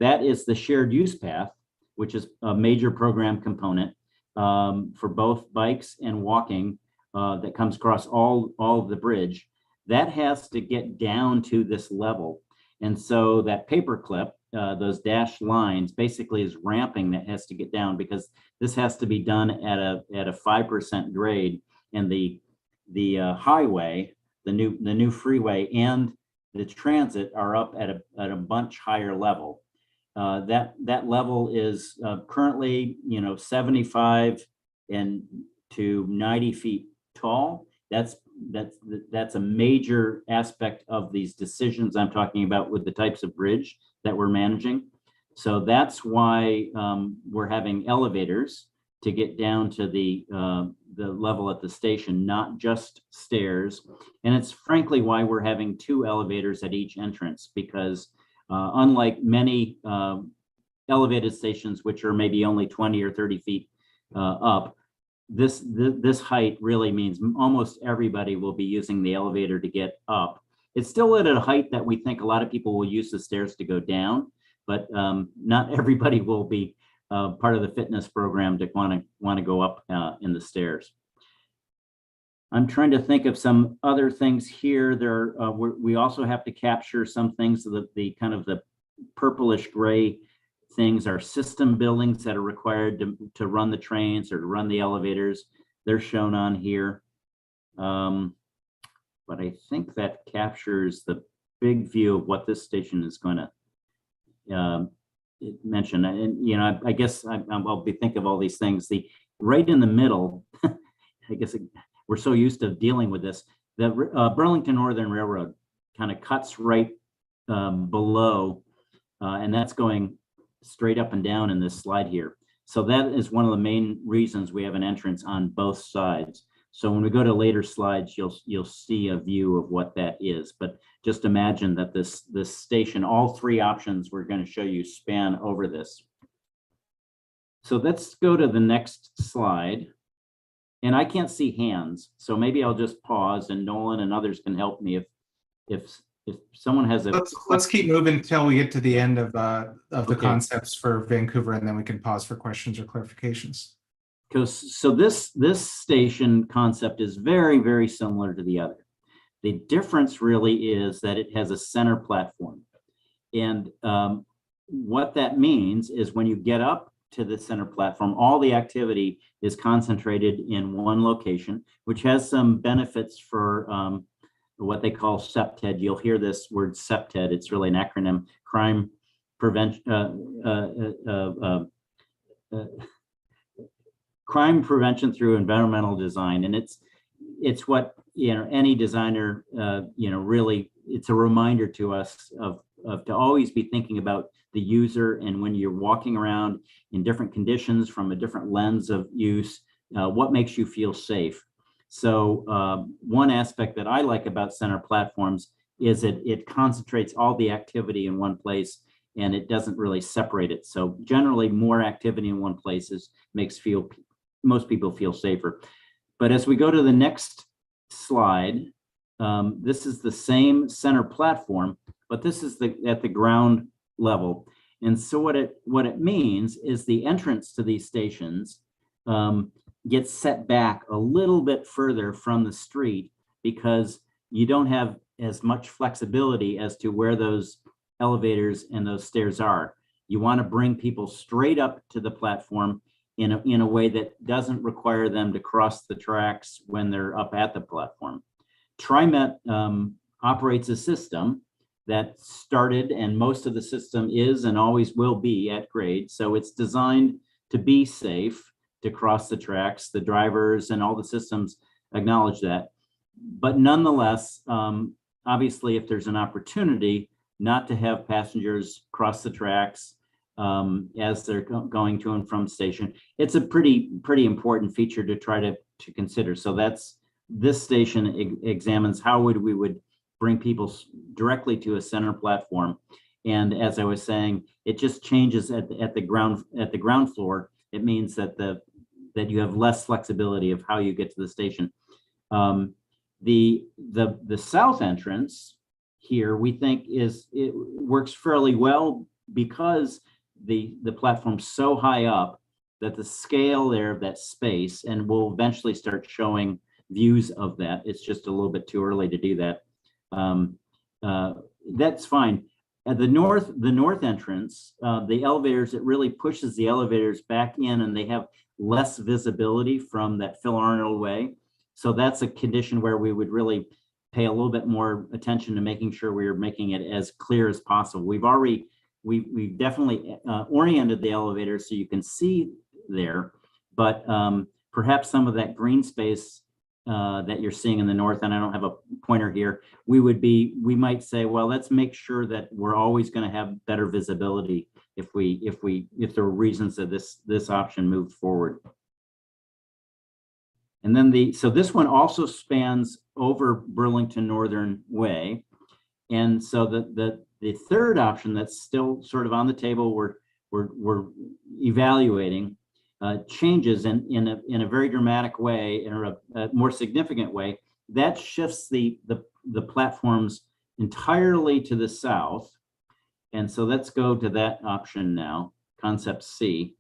Speaker 2: That is the shared use path which is a major program component for both bikes and walking that comes across all of the bridge, that has to get down to this level. And so that paper clip, those dashed lines, basically is ramping that has to get down, because this has to be done at a 5% grade, and the highway, the new freeway, and the transit are up at a much higher level. That level is currently 75 to 90 feet tall. That's a major aspect of these decisions I'm talking about with the types of bridge that we're managing. So that's why we're having elevators to get down to the level at the station, not just stairs. And it's frankly why we're having 2 elevators at each entrance, because unlike many elevated stations, which are maybe only 20 or 30 feet up, this height really means almost everybody will be using the elevator to get up. It's still at a height that we think a lot of people will use the stairs to go down, but not everybody will be part of the fitness program to want to go up in the stairs. I'm trying to think of some other things here. We also have to capture some things, the kind of the purplish gray things are system buildings that are required to run the trains or to run the elevators. They're shown on here. But I think that captures the big view of what this station is going to mention. And, I guess I'll be thinking of all these things. Right in the middle, I guess we're so used to dealing with this. The Burlington Northern Railroad kind of cuts right below, and that's going straight up and down in this slide here. So that is one of the main reasons we have an entrance on both sides. So when we go to later slides, you'll see a view of what that is. But just imagine that this station, all 3 options we're going to show you span over this. So let's go to the next slide. And I can't see hands, so maybe I'll just pause, and Nolan and others can help me if someone has a.
Speaker 15: Let's keep moving until we get to the end of the concepts for Vancouver, and then we can pause for questions or clarifications.
Speaker 2: So this station concept is very, very similar to the other. The difference really is that it has a center platform, and what that means is when you get up to the center platform, all the activity is concentrated in one location, which has some benefits for what they call CPTED. You'll hear this word CPTED. It's really an acronym: crime prevention, crime prevention through environmental design. And it's what any designer really, it's a reminder to us of to always be thinking about the user, and when you're walking around in different conditions from a different lens of use, what makes you feel safe. So one aspect that I like about center platforms is it concentrates all the activity in one place, and it doesn't really separate it. So generally more activity in one place makes most people feel safer. But as we go to the next slide, this is the same center platform, but this is at the ground level. And so what it means is the entrance to these stations gets set back a little bit further from the street, because you don't have as much flexibility as to where those elevators and those stairs are. You want to bring people straight up to the platform in a way that doesn't require them to cross the tracks when they're up at the platform. TriMet operates a system that started, and most of the system is and always will be at grade. So it's designed to be safe to cross the tracks. The drivers and all the systems acknowledge that. But nonetheless, obviously, if there's an opportunity not to have passengers cross the tracks as they're going to and from the station, it's a pretty important feature to try to consider. So this station examines how we would bring people directly to a center platform. And as I was saying, it just changes at the ground floor. It means that you have less flexibility of how you get to the station. The south entrance here, we think it works fairly well, because the platform so high up that the scale there of that space, and we'll eventually start showing views of that. It's just a little bit too early to do that. That's fine. At the north entrance, the elevators, it really pushes the elevators back in, and they have less visibility from that Phil Arnold way. So that's a condition where we would really pay a little bit more attention to making sure we're making it as clear as possible. We've definitely oriented the elevator so you can see there, but perhaps some of that green space that you're seeing in the north, and I don't have a pointer here, we might say, well, let's make sure that we're always going to have better visibility if there are reasons that this option moved forward. And then so this one also spans over Burlington Northern Way. And so the third option that's still sort of on the table, we're evaluating, changes in a very dramatic way, in a more significant way. That shifts the platforms entirely to the south. And so let's go to that option now, concept C.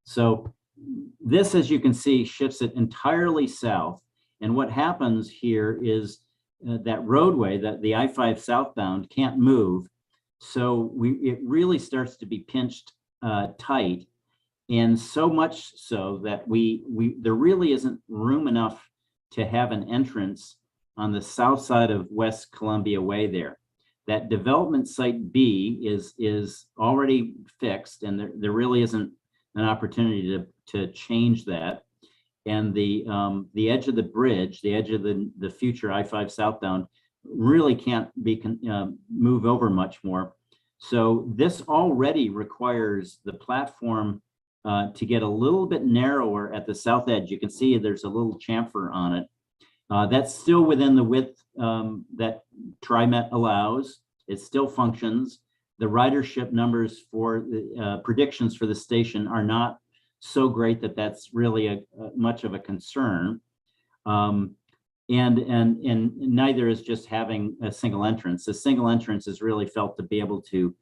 Speaker 2: So this, as you can see, shifts it entirely south. And what happens here is that roadway, that the I-5 southbound can't move. So it really starts to be pinched tight, and so much so that there really isn't room enough to have an entrance on the south side of West Columbia Way there. That development site B is already fixed, and there really isn't an opportunity to change that. And the edge of the bridge, the edge of the future I-5 southbound, really can't be move over much more. So this already requires the platform to get a little bit narrower at the south edge. You can see there's a little chamfer on it. That's still within the width that TriMet allows. It still functions. The ridership numbers for the predictions for the station are not so great that that's really much of a concern. And neither is just having a single entrance. The single entrance is really felt to be able to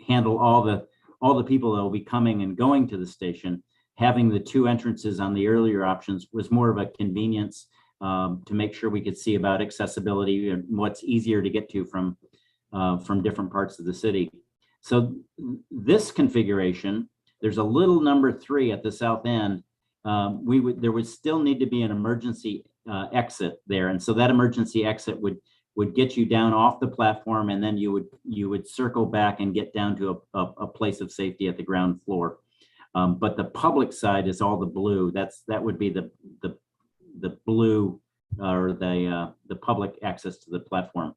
Speaker 2: handle all the people that will be coming and going to the station. Having the two entrances on the earlier options was more of a convenience to make sure we could see about accessibility and what's easier to get to from different parts of the city. So this configuration, there's a little number 3 at the south end. There would still need to be an emergency exit there, and so that emergency exit would get you down off the platform, and then you would circle back and get down to a place of safety at the ground floor. But the public side is all the blue. That would be the blue or the public access to the platform.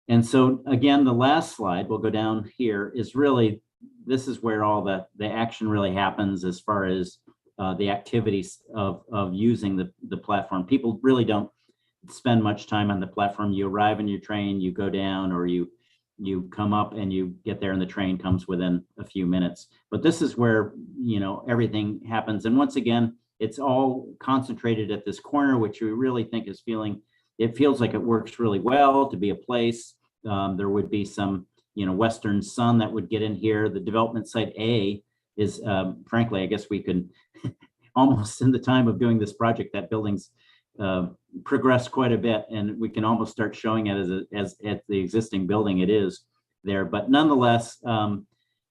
Speaker 2: And so again, the last slide, we'll go down here, is really, this is where all the action really happens as far as the activities of using the platform. People really don't spend much time on the platform. You arrive in your train, you go down, or you come up and you get there and the train comes within a few minutes. But this is where, everything happens. And once again, it's all concentrated at this corner, which we really think it feels like it works really well to be a place. There would be some, western sun that would get in here. The development site A is, frankly, I guess we could almost, in the time of doing this project, that building's progressed quite a bit, and we can almost start showing it as at the existing building it is there. But nonetheless,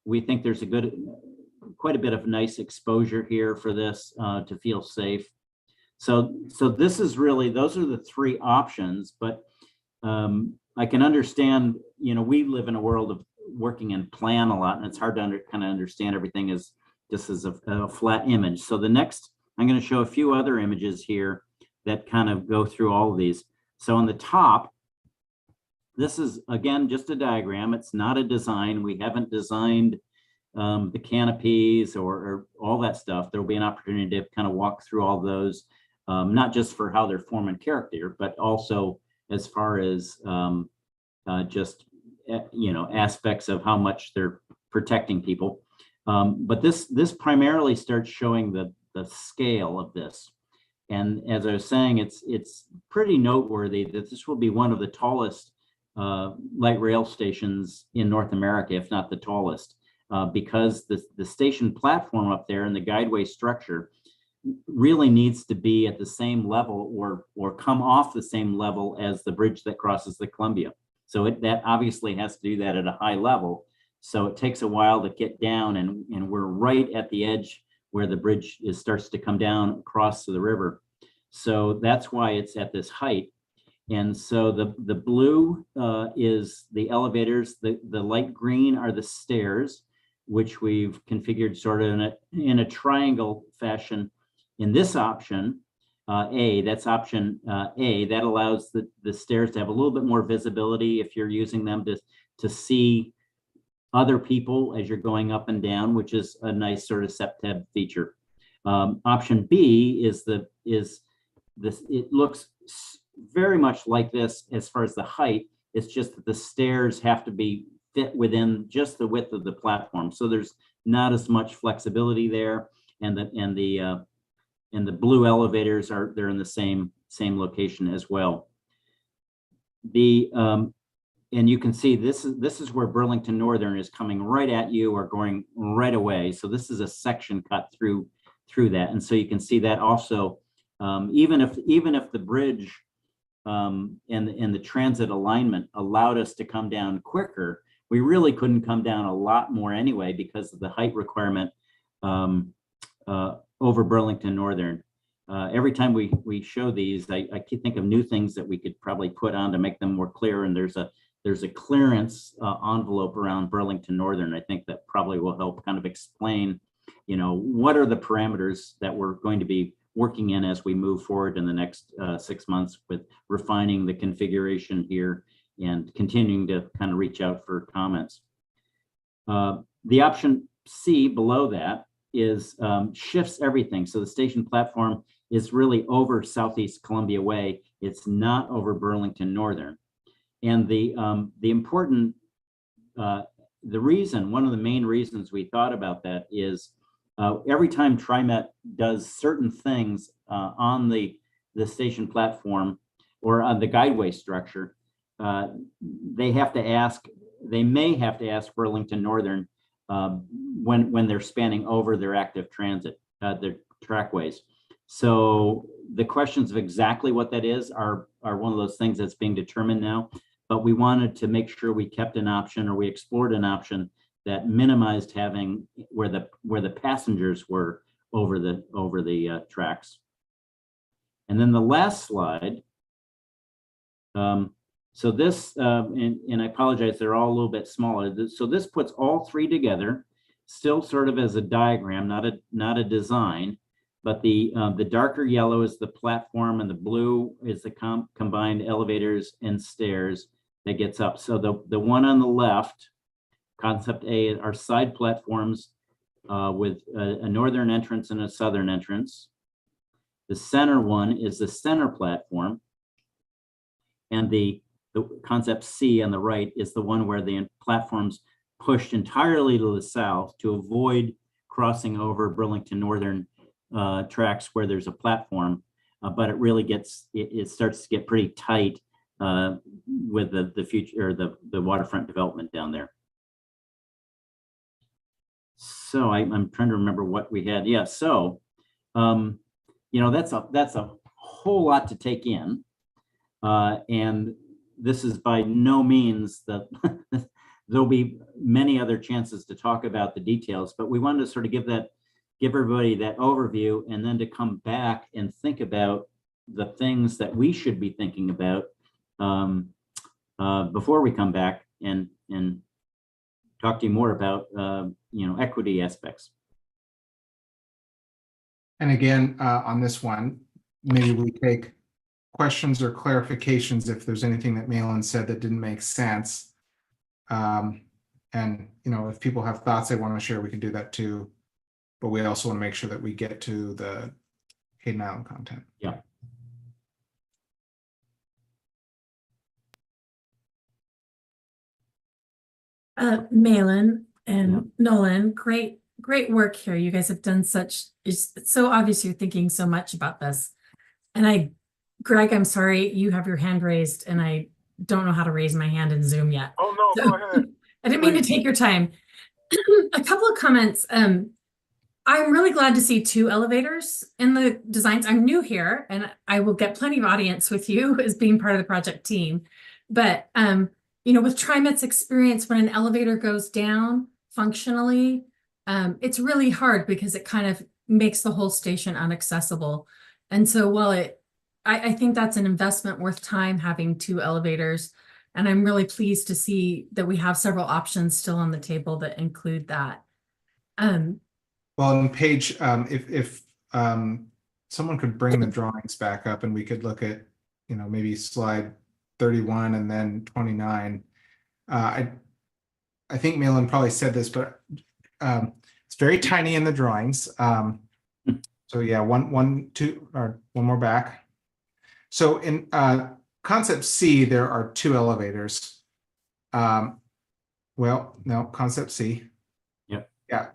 Speaker 2: we think there's quite a bit of nice exposure here for this to feel safe. So this is really, those are the 3 options, but I can understand, we live in a world of working in plan a lot, and it's hard to kind of understand everything as just as a flat image. So the next, I'm going to show a few other images here that kind of go through all of these. So on the top, this is, again, just a diagram. It's not a design. We haven't designed the canopies or all that stuff. There'll be an opportunity to kind of walk through all those, not just for how they're forming character, but also as far as just, aspects of how much they're protecting people. But this primarily starts showing the scale of this. And as I was saying, it's pretty noteworthy that this will be one of the tallest light rail stations in North America, if not the tallest, because the station platform up there and the guideway structure really needs to be at the same level or come off the same level as the bridge that crosses the Columbia. So that obviously has to do that at a high level. So it takes a while to get down, and we're right at the edge where the bridge starts to come down across to the river. So that's why it's at this height. And so the blue is the elevators, the light green are the stairs, which we've configured sort of in a triangle fashion. In this option, A, that's option A, that allows the stairs to have a little bit more visibility if you're using them to see other people as you're going up and down, which is a nice sort of SEPTEB feature. Option B is it looks very much like this as far as the height. It's just that the stairs have to be fit within just the width of the platform. So there's not as much flexibility there, and the blue elevators they're in the same location as well. And you can see this is where Burlington Northern is coming right at you or going right away. So this is a section cut through that, and so you can see that also. Even if the bridge and the transit alignment allowed us to come down quicker, we really couldn't come down a lot more anyway because of the height requirement over Burlington Northern. Every time we show these, I keep think of new things that we could probably put on to make them more clear. And there's a clearance envelope around Burlington Northern. I think that probably will help kind of explain, what are the parameters that we're going to be working in as we move forward in the next 6 months with refining the configuration here and continuing to kind of reach out for comments. The option C below that is shifts everything. So the station platform is really over Southeast Columbia Way. It's not over Burlington Northern. And the important, one of the main reasons we thought about that is every time TriMet does certain things on the station platform or on the guideway structure, they may have to ask Burlington Northern when they're spanning over their active transit, their trackways. So the questions of exactly what that is are one of those things that's being determined now, but we wanted to make sure we kept an option, or we explored an option that minimized having where the passengers were over the tracks. And then the last slide. So this, and I apologize, they're all a little bit smaller. So this puts all three together, still sort of as a diagram, not a design, but the darker yellow is the platform and the blue is the combined elevators and stairs that gets up. So the one on the left, concept A, are side platforms with a northern entrance and a southern entrance. The center one is the center platform, and the concept C on the right is the one where the platforms pushed entirely to the south to avoid crossing over Burlington Northern tracks where there's a platform, but it really it starts to get pretty tight with the future, or the waterfront development down there. So I'm trying to remember what we had. Yeah, so that's a whole lot to take in, and this is by no means that there'll be many other chances to talk about the details, but we wanted to sort of give everybody that overview, and then to come back and think about the things that we should be thinking about before we come back and talk to you more about equity aspects.
Speaker 15: And again, on this one, maybe we take questions or clarifications if there's anything that Malin said that didn't make sense. And if people have thoughts they want to share, we can do that too. But we also want to make sure that we get to the Hayden Island content.
Speaker 2: Yeah.
Speaker 4: Malin and Nolan, great work here. You guys have done it's so obvious you're thinking so much about this. And Greg, I'm sorry, you have your hand raised, and I don't know how to raise my hand in Zoom yet.
Speaker 11: Oh, no,
Speaker 4: So,
Speaker 11: go ahead.
Speaker 4: I didn't mean to
Speaker 11: Please.
Speaker 4: take your time. A couple of comments. I'm really glad to see 2 elevators in the designs. I'm new here and I will get plenty of audience with you as being part of the project team. But, you know, with TriMet's experience, when an elevator goes down functionally, it's really hard because it kind of makes the whole station inaccessible. And so while I think that's an investment worth time having 2 elevators. And I'm really pleased to see that we have several options still on the table that include that.
Speaker 15: Well, on page, if someone could bring the drawings back up and we could look at, you know, maybe slide 31 and then 29. I think Malin probably said this, but it's very tiny in the drawings. So yeah, one, two, or one more back. So in concept C, there are 2 elevators. Well, no, concept C.
Speaker 2: Yep.
Speaker 15: Yeah.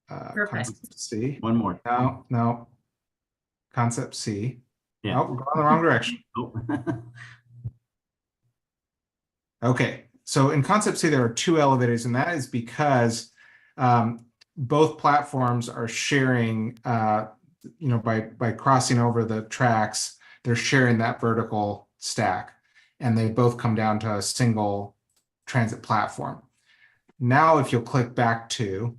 Speaker 4: Perfect.
Speaker 15: Concept C.
Speaker 2: One more.
Speaker 15: No. Concept C.
Speaker 2: Yeah.
Speaker 15: Oh, we're going the wrong direction.
Speaker 2: Oh.
Speaker 15: Okay. So in concept C, there are 2 elevators, and that is because both platforms are sharing, you know, by crossing over the tracks, they're sharing that vertical stack, and they both come down to a single transit platform. Now, if you'll click back to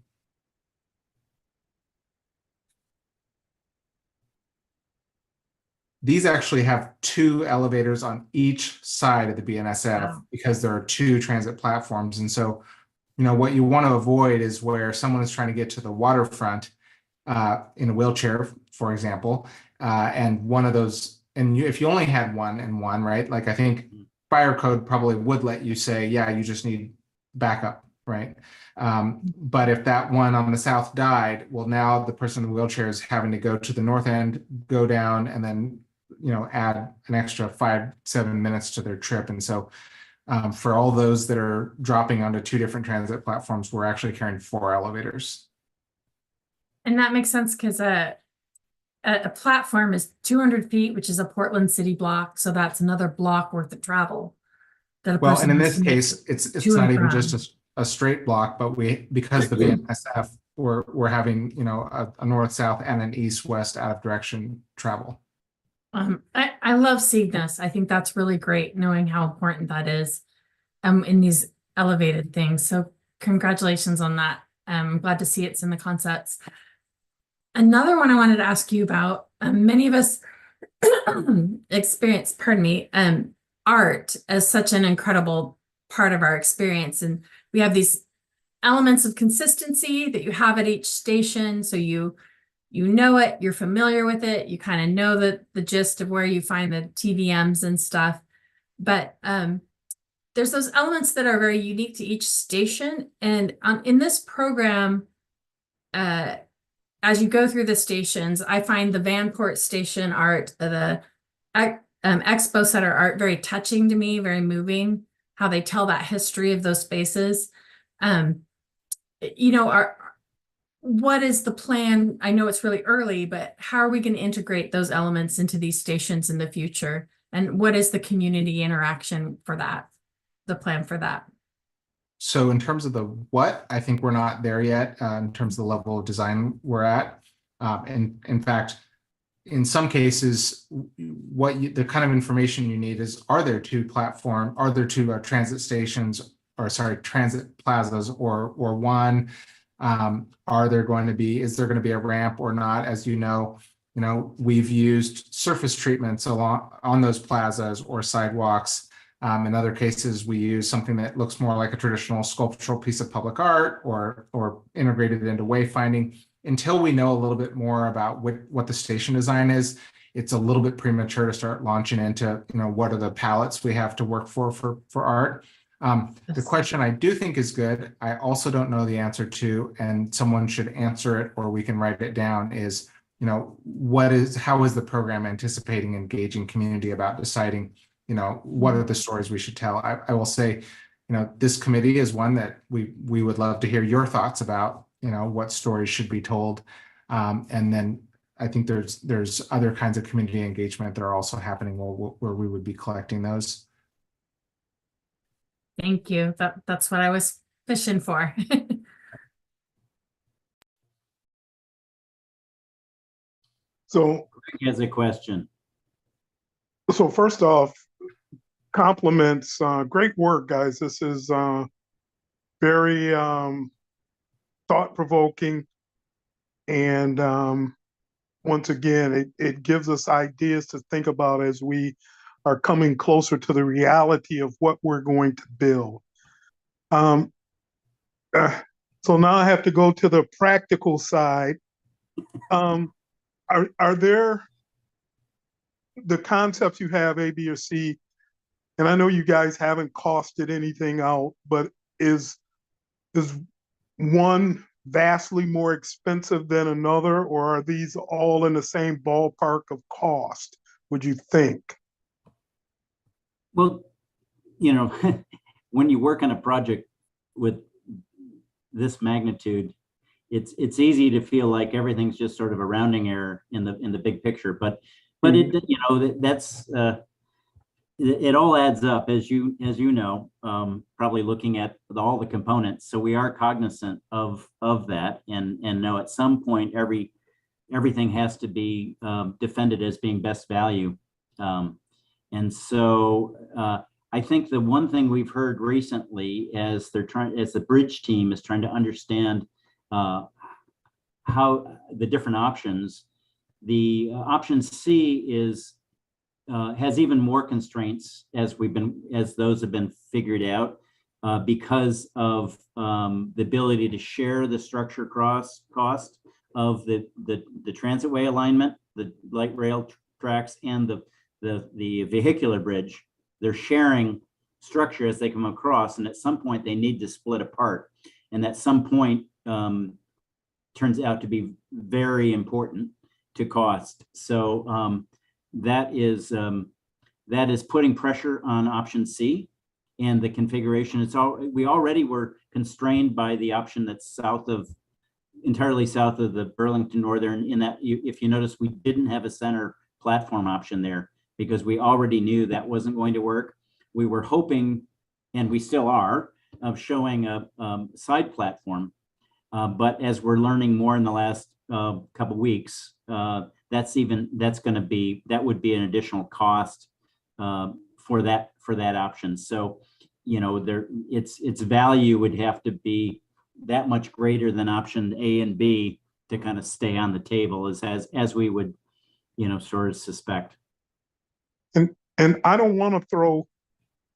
Speaker 15: these, actually have 2 elevators on each side of the BNSF because there are 2 transit platforms. And so, you know, what you want to avoid is where someone is trying to get to the waterfront in a wheelchair, for example, and one of those, and if you only had one and one, right? Like I think fire code probably would let you say, yeah, you just need backup, right? But if that one on the south died, well, now the person in the wheelchair is having to go to the north end, go down, and then, you know, add an extra 5-7 minutes to their trip. And so for all those that are dropping onto 2 different transit platforms, we're actually carrying 4 elevators.
Speaker 4: And that makes sense because a platform is 200 feet, which is a Portland city block. So that's another block worth of travel.
Speaker 15: Well, and in this case, it's not even just a straight block, but because the BNSF, we're having, you know, a north-south and an east-west out of direction travel.
Speaker 4: I love seeing this. I think that's really great, knowing how important that is in these elevated things. So congratulations on that. I'm glad to see it's in the concepts. Another one I wanted to ask you about, many of us experience, art as such an incredible part of our experience. And we have these elements of consistency that you have at each station. So you know it, you're familiar with it, you kind of know the gist of where you find the TVMs and stuff. But there's those elements that are very unique to each station. And in this program, as you go through the stations, I find the Vanport station art, the Expo Center art very touching to me, very moving, how they tell that history of those spaces. You know, what is the plan? I know it's really early, but how are we going to integrate those elements into these stations in the future? And what is the community interaction for that, the plan for that?
Speaker 15: So in terms of the what, I think we're not there yet in terms of the level of design we're at. And in fact, in some cases, the kind of information you need is, are there 2 transit stations, or sorry, transit plazas, or one? Is there going to be a ramp or not? As you know, we've used surface treatments on those plazas or sidewalks. In other cases, we use something that looks more like a traditional sculptural piece of public art or integrated into wayfinding. Until we know a little bit more about what the station design is, it's a little bit premature to start launching into, what are the palettes we have to work for art. The question I do think is good, I also don't know the answer to, and someone should answer it or we can write it down, is, how is the program anticipating engaging community about deciding, what are the stories we should tell? I will say, this committee is one that we would love to hear your thoughts about, what stories should be told. And then I think there's other kinds of community engagement that are also happening where we would be collecting those.
Speaker 4: Thank you. That's what I was fishing for.
Speaker 11: So,
Speaker 2: Greg has a question.
Speaker 11: so first off, compliments. Great work, guys. This is very thought-provoking. And once again, it gives us ideas to think about as we are coming closer to the reality of what we're going to build. So now I have to go to the practical side. Are there the concepts you have, A, B, or C, and I know you guys haven't costed anything out, but is one vastly more expensive than another, or are these all in the same ballpark of cost, would you think?
Speaker 2: Well, you know, when you work on a project with this magnitude, it's easy to feel like everything's just sort of a rounding error in the big picture, but it, you know, that's it all adds up, as you know, probably looking at all the components. So we are cognizant of that, and know at some point everything has to be defended as being best value. And so I think the one thing we've heard recently, as the bridge team is trying to understand how the different options, the option C is has even more constraints as those have been figured out because of the ability to share the structure cost of the transitway alignment, the light rail tracks, and the vehicular bridge. They're sharing structure as they come across, and at some point they need to split apart, and at some point turns out to be very important to cost. So that is putting pressure on option C and the configuration. We already were constrained by the option that's entirely south of the Burlington Northern, in that if you notice, we didn't have a center platform option there because we already knew that wasn't going to work. We were hoping, and we still are, of showing a side platform. But as we're learning more in the last couple of weeks, that would be an additional cost for that option. So, you know, its value would have to be that much greater than option A and B to kind of stay on the table, as we would, you know, sort of suspect.
Speaker 11: And I don't want to throw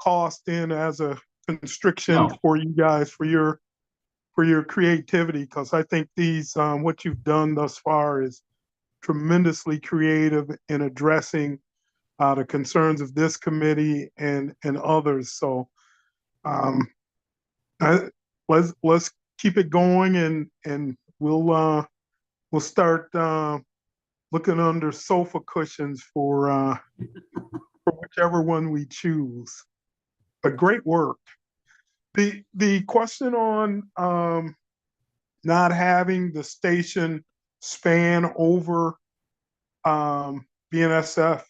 Speaker 11: cost in as a constriction for you guys, for your creativity, because I think these what you've done thus far is tremendously creative in addressing the concerns of this committee and others. So let's keep it going, and we'll start looking under sofa cushions for whichever one we choose. But great work. The question on not having the station span over BNSF.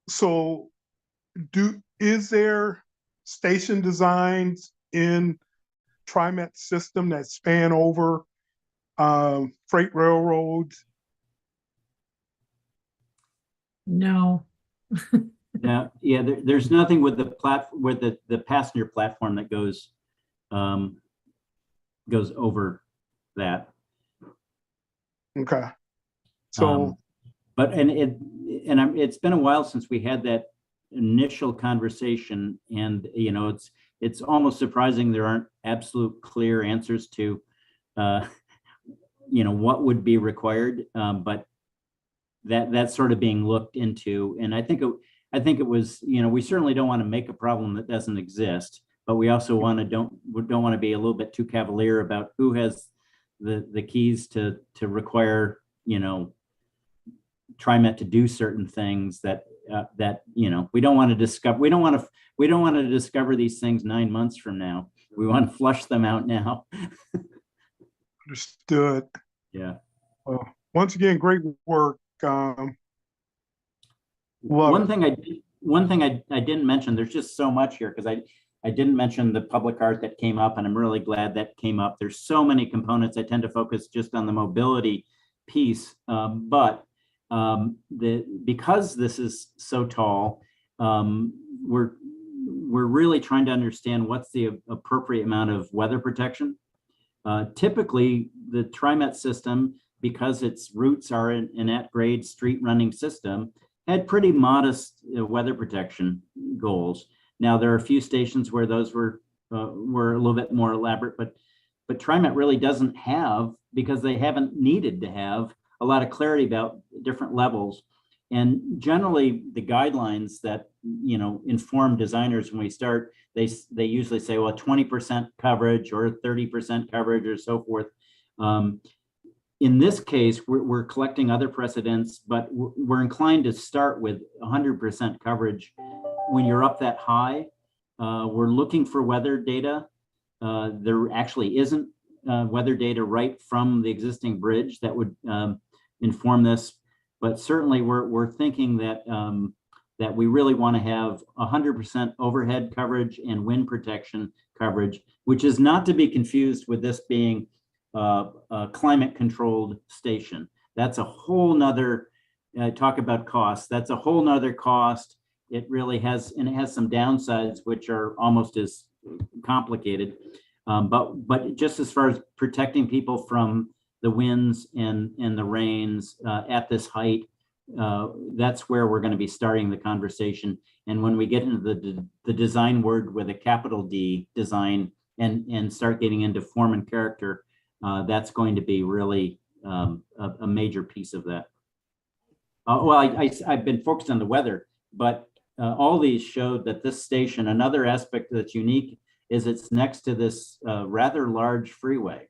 Speaker 11: So is there station designs in TriMet's system that span over freight railroads?
Speaker 4: No.
Speaker 2: Yeah. There's nothing with the passenger platform that goes over that.
Speaker 11: Okay. So,
Speaker 2: it's been a while since we had that initial conversation, and you know, it's almost surprising there aren't absolute clear answers to you know, what would be required, but that's sort of being looked into. And I think it was, you know, we certainly don't want to make a problem that doesn't exist, but we also don't want to be a little bit too cavalier about who has the keys to require, you know, TriMet to do certain things that you know, we don't want to discover these things 9 months from now. We want to flush them out now.
Speaker 11: Understood.
Speaker 2: Yeah.
Speaker 11: Once again, great work.
Speaker 2: One thing one thing I didn't mention, there's just so much here, because I didn't mention the public art that came up, and I'm really glad that came up. There's so many components. I tend to focus just on the mobility piece, because this is so tall, we're really trying to understand what's the appropriate amount of weather protection. Typically, the TriMet system, because its roots are in an at-grade street running system, had pretty modest weather protection goals. Now, there are a few stations where those were a little bit more elaborate, but TriMet really doesn't have, because they haven't needed to have, a lot of clarity about different levels. And generally, the guidelines that inform designers when we start, they usually say, well, 20% coverage or 30% coverage or so forth. In this case, we're collecting other precedents, but we're inclined to start with 100% coverage. When you're up that high, we're looking for weather data. There actually isn't weather data right from the existing bridge that would inform this, but certainly we're thinking that that we really want to have 100% overhead coverage and wind protection coverage, which is not to be confused with this being a climate controlled station. That's a whole nother talk about cost. That's a whole nother cost. It really has, and it has some downsides, which are almost as complicated. But just as far as protecting people from the winds and the rains at this height, that's where we're going to be starting the conversation. And when we get into the design word with a capital D, design, and start getting into form and character, that's going to be really a major piece of that. Well, I've been focused on the weather, but all these showed that this station, another aspect that's unique is it's next to this rather large freeway.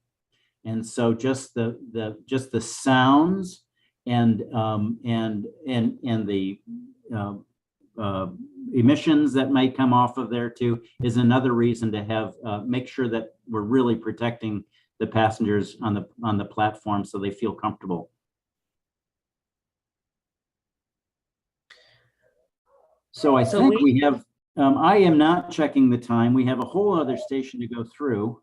Speaker 2: And so just the sounds and the emissions that might come off of there too is another reason to have make sure that we're really protecting the passengers on the platform so they feel comfortable. So I think we have. I am not checking the time. We have a whole other station to go through.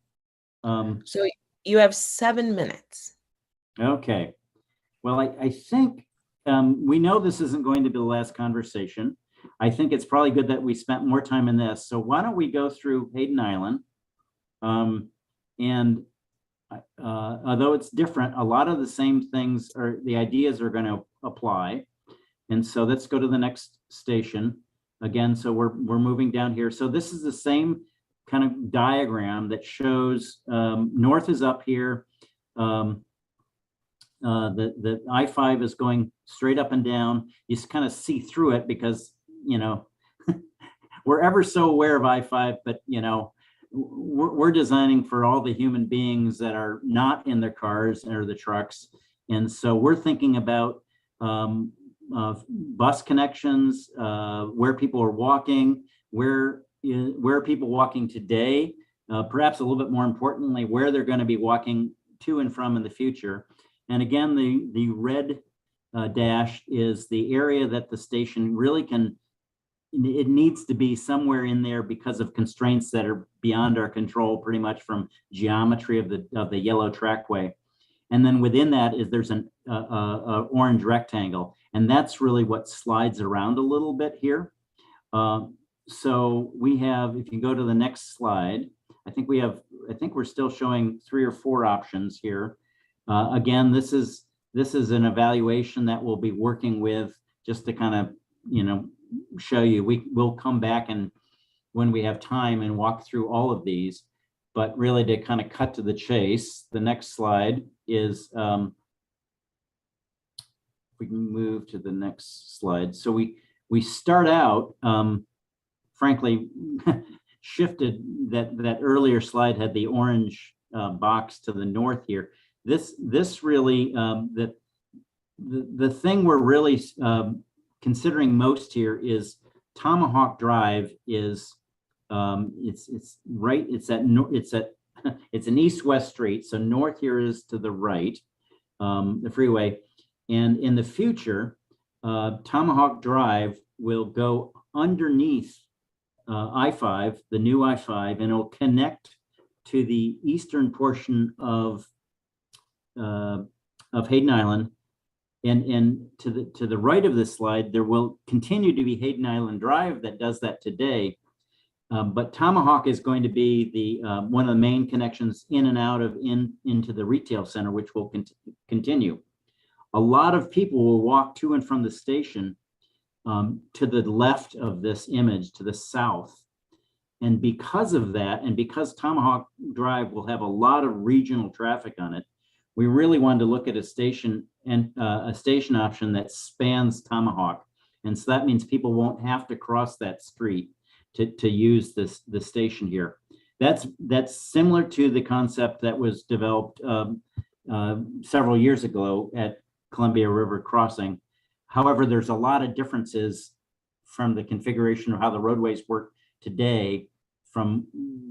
Speaker 1: So you have 7 minutes.
Speaker 2: Okay. Well, I think we know this isn't going to be the last conversation. I think it's probably good that we spent more time in this. So why don't we go through Hayden Island? And although it's different, a lot of the same things or the ideas are going to apply. And so let's go to the next station again. So we're moving down here. So this is the same kind of diagram that shows north is up here. The I-5 is going straight up and down. You kind of see through it because, we're ever so aware of I-5, but, we're designing for all the human beings that are not in their cars or the trucks. And so we're thinking about bus connections, where people are walking, where are people walking today, perhaps a little bit more importantly, where they're going to be walking to and from in the future. And again, the red dash is the area that the station really it needs to be somewhere in there because of constraints that are beyond our control, pretty much from geometry of the yellow trackway. And then within that there's an orange rectangle, and that's really what slides around a little bit here. So we have, if you go to the next slide, I think we're still showing 3 or 4 options here. Again, this is an evaluation that we'll be working with just to kind of, show you. We'll come back and when we have time and walk through all of these, but really to kind of cut to the chase, the next slide is, we can move to the next slide. So we start out, frankly, shifted that earlier slide had the orange box to the north here. This really, the thing we're really considering most here is Tomahawk Drive is it's an east-west street. So north here is to the right, the freeway, and in the future, Tomahawk Drive will go underneath I-5, the new I-5, and it'll connect to the eastern portion of Hayden Island. And to the right of this slide, there will continue to be Hayden Island Drive that does that today. But Tomahawk is going to be the one of the main connections in and out of into the retail center, which will continue. A lot of people will walk to and from the station to the left of this image, to the south. And because of that, and because Tomahawk Drive will have a lot of regional traffic on it, we really wanted to look at a station and a station option that spans Tomahawk. And so that means people won't have to cross that street to use the station here. That's similar to the concept that was developed several years ago at Columbia River Crossing. However, there's a lot of differences from the configuration of how the roadways work today from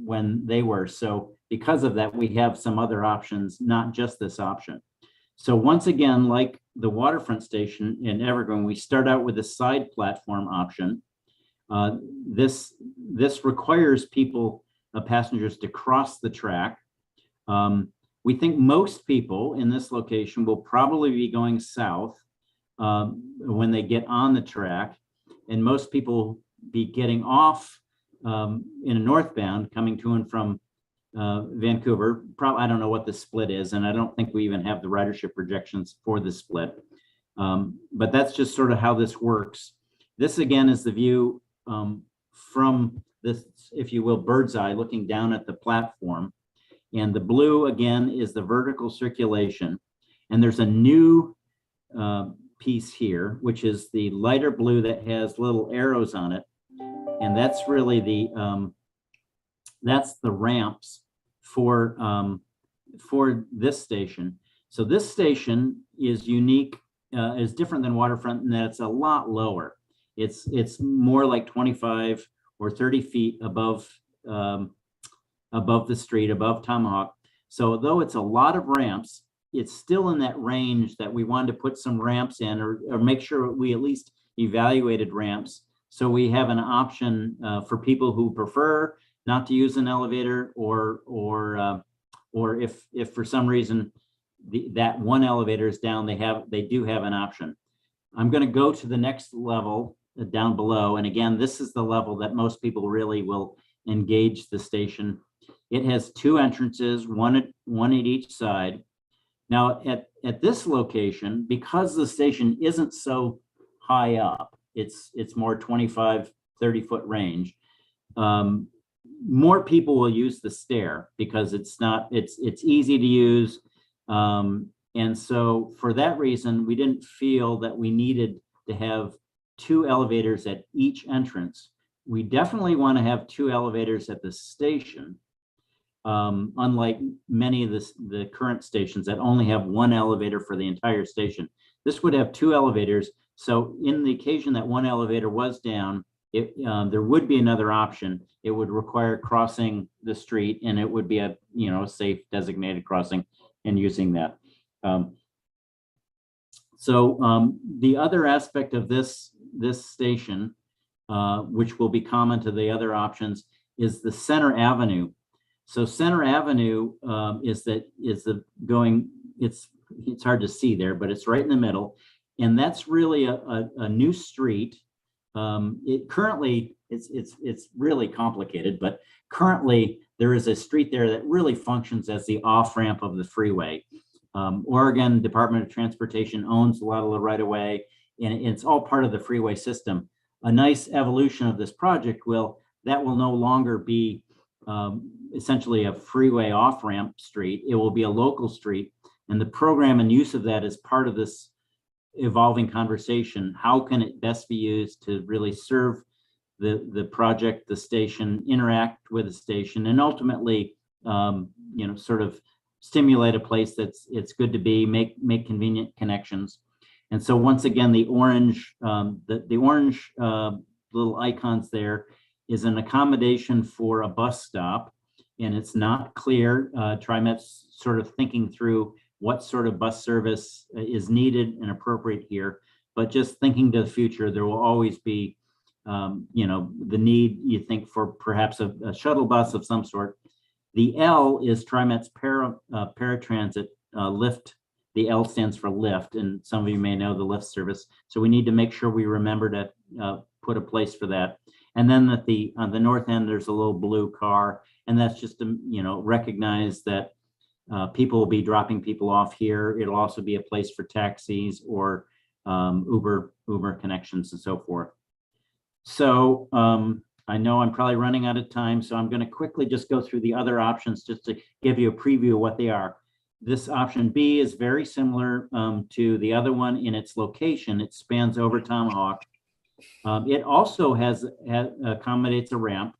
Speaker 2: when they were. So because of that, we have some other options, not just this option. So once again, like the waterfront station in Evergreen, we start out with a side platform option. This requires passengers to cross the track. We think most people in this location will probably be going south when they get on the track, and most people be getting off in a northbound coming to and from Vancouver. Probably, I don't know what the split is, and I don't think we even have the ridership projections for the split. But that's just sort of how this works. This again is the view from this, if you will, bird's eye looking down at the platform. And the blue again is the vertical circulation. And there's a new piece here, which is the lighter blue that has little arrows on it. And that's really that's the ramps for this station. So this station is unique, is different than waterfront in that it's a lot lower. It's more like 25 or 30 feet above the street, above Tomahawk. So though it's a lot of ramps, it's still in that range that we wanted to put some ramps in, or make sure we at least evaluated ramps. So we have an option for people who prefer not to use an elevator, or if for some reason that one elevator is down, they do have an option. I'm going to go to the next level down below, and again, this is the level that most people really will engage the station. It has two entrances, one at each side. Now at this location, because the station isn't so high up, it's more 25, 30-foot range. More people will use the stair because it's easy to use. And so for that reason, we didn't feel that we needed to have two elevators at each entrance. We definitely want to have two elevators at the station, unlike many of the current stations that only have one elevator for the entire station. This would have two elevators. So in the occasion that one elevator was down, there would be another option. It would require crossing the street, and it would be a safe designated crossing and using that. The other aspect of this station, which will be common to the other options, is the Center Avenue. So Center Avenue it's hard to see there, but it's right in the middle, and that's really a new street. It's really complicated, but currently there is a street there that really functions as the off-ramp of the freeway. Oregon Department of Transportation owns a lot of the right-of-way, and it's all part of the freeway system. A nice evolution of this project will no longer be essentially a freeway off-ramp street. It will be a local street, and the program and use of that is part of this evolving conversation. How can it best be used to really serve the project, the station, interact with the station, and ultimately, sort of stimulate a place it's good to be, make convenient connections. And so once again, the orange little icons there is an accommodation for a bus stop, and it's not clear. TriMet's sort of thinking through what sort of bus service is needed and appropriate here, but just thinking to the future, there will always be you know, the need you think for perhaps a shuttle bus of some sort. The L is TriMet's paratransit lift. The L stands for lift, and some of you may know the lift service. So we need to make sure we remember to put a place for that. And then at on the north end, there's a little blue car, and that's just to, you know, recognize that people will be dropping people off here. It'll also be a place for taxis or Uber connections and so forth. So I know I'm probably running out of time, so I'm going to quickly just go through the other options just to give you a preview of what they are. This option B is very similar to the other one in its location. It spans over Tomahawk. It also accommodates a ramp.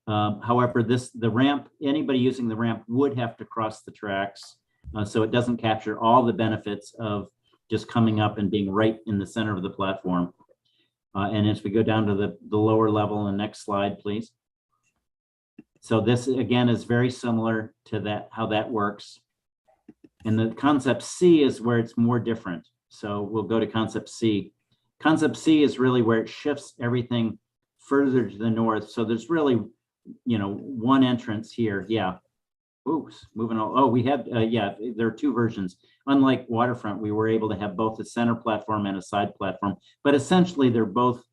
Speaker 2: However, the ramp, anybody using the ramp would have to cross the tracks. So it doesn't capture all the benefits of just coming up and being right in the center of the platform. And as we go down to the lower level, the next slide, please. So this again is very similar to that, how that works. And the concept C is where it's more different. So we'll go to concept C. Concept C is really where it shifts everything further to the north. So there's really, you know, one entrance here. Yeah. Oops, moving on. Oh, we have, yeah, there are two versions. Unlike Waterfront, we were able to have both a center platform and a side platform, but essentially they're both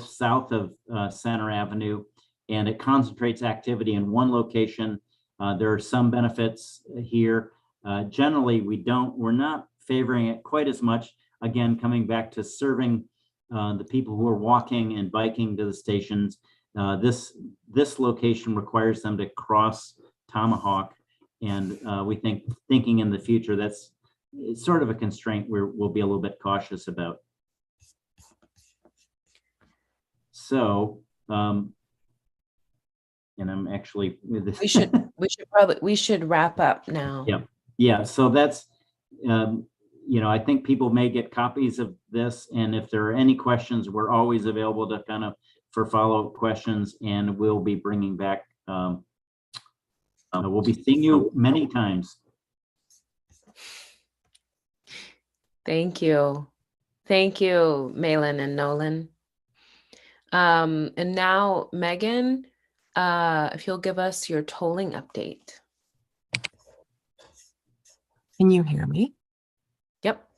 Speaker 2: south of Center Avenue, and it concentrates activity in one location. There are some benefits here. Generally, we're not favoring it quite as much. Again, coming back to serving the people who are walking and biking to the stations. This location requires them to cross Tomahawk, and we thinking in the future, it's sort of a constraint we'll be a little bit cautious about. So, and I'm actually with this.
Speaker 1: we should wrap up now.
Speaker 2: Yeah. So that's, you know, I think people may get copies of this, and if there are any questions, we're always available to for follow-up questions, and we'll be bringing back. We'll be seeing you many times.
Speaker 1: Thank you. Thank you, Malin and Nolan. And now, Megan, if you'll give us your tolling update.
Speaker 20: Can you hear me?
Speaker 1: Yep.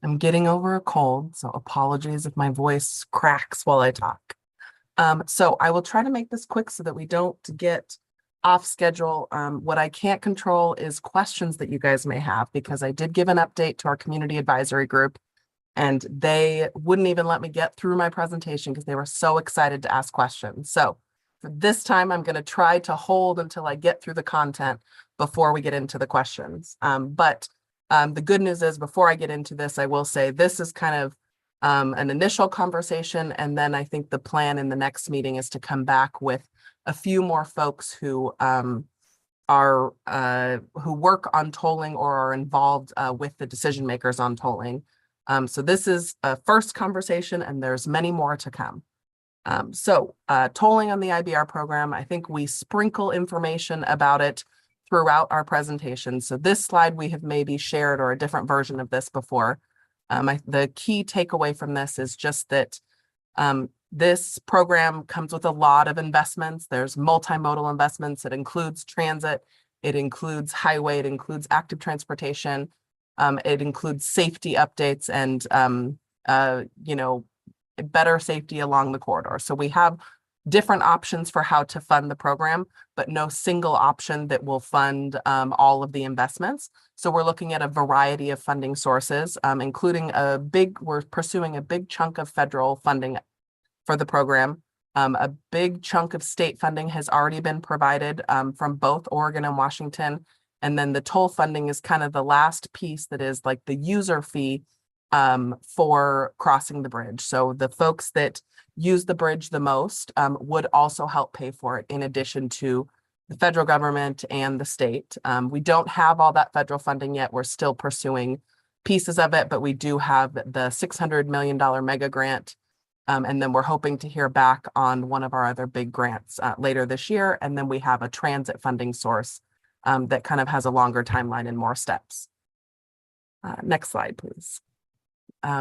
Speaker 20: I'm getting over a cold, so apologies if my voice cracks while I talk. So I will try to make this quick so that we don't get off schedule. What I can't control is questions that you guys may have, because I did give an update to our community advisory group, and they wouldn't even let me get through my presentation because they were so excited to ask questions. So for this time, I'm going to try to hold until I get through the content before we get into the questions. But the good news is, before I get into this, I will say this is kind of an initial conversation, and then I think the plan in the next meeting is to come back with a few more folks who work on tolling or are involved with the decision makers on tolling. So this is a first conversation, and there's many more to come. So tolling on the IBR program, I think we sprinkle information about it throughout our presentation. So this slide we have maybe shared, or a different version of this before. The key takeaway from this is just that this program comes with a lot of investments. There's multimodal investments. It includes transit. It includes highway. It includes active transportation. It includes safety updates and, you know, better safety along the corridor. So we have different options for how to fund the program, but no single option that will fund all of the investments. So we're looking at a variety of funding sources, including we're pursuing a big chunk of federal funding for the program. A big chunk of state funding has already been provided from both Oregon and Washington. And then the toll funding is kind of the last piece that is like the user fee for crossing the bridge. So the folks that use the bridge the most would also help pay for it, in addition to the federal government and the state. We don't have all that federal funding yet. We're still pursuing pieces of it, but we do have the $600 million mega grant. And then we're hoping to hear back on one of our other big grants later this year. And then we have a transit funding source that kind of has a longer timeline and more steps. Next slide, please.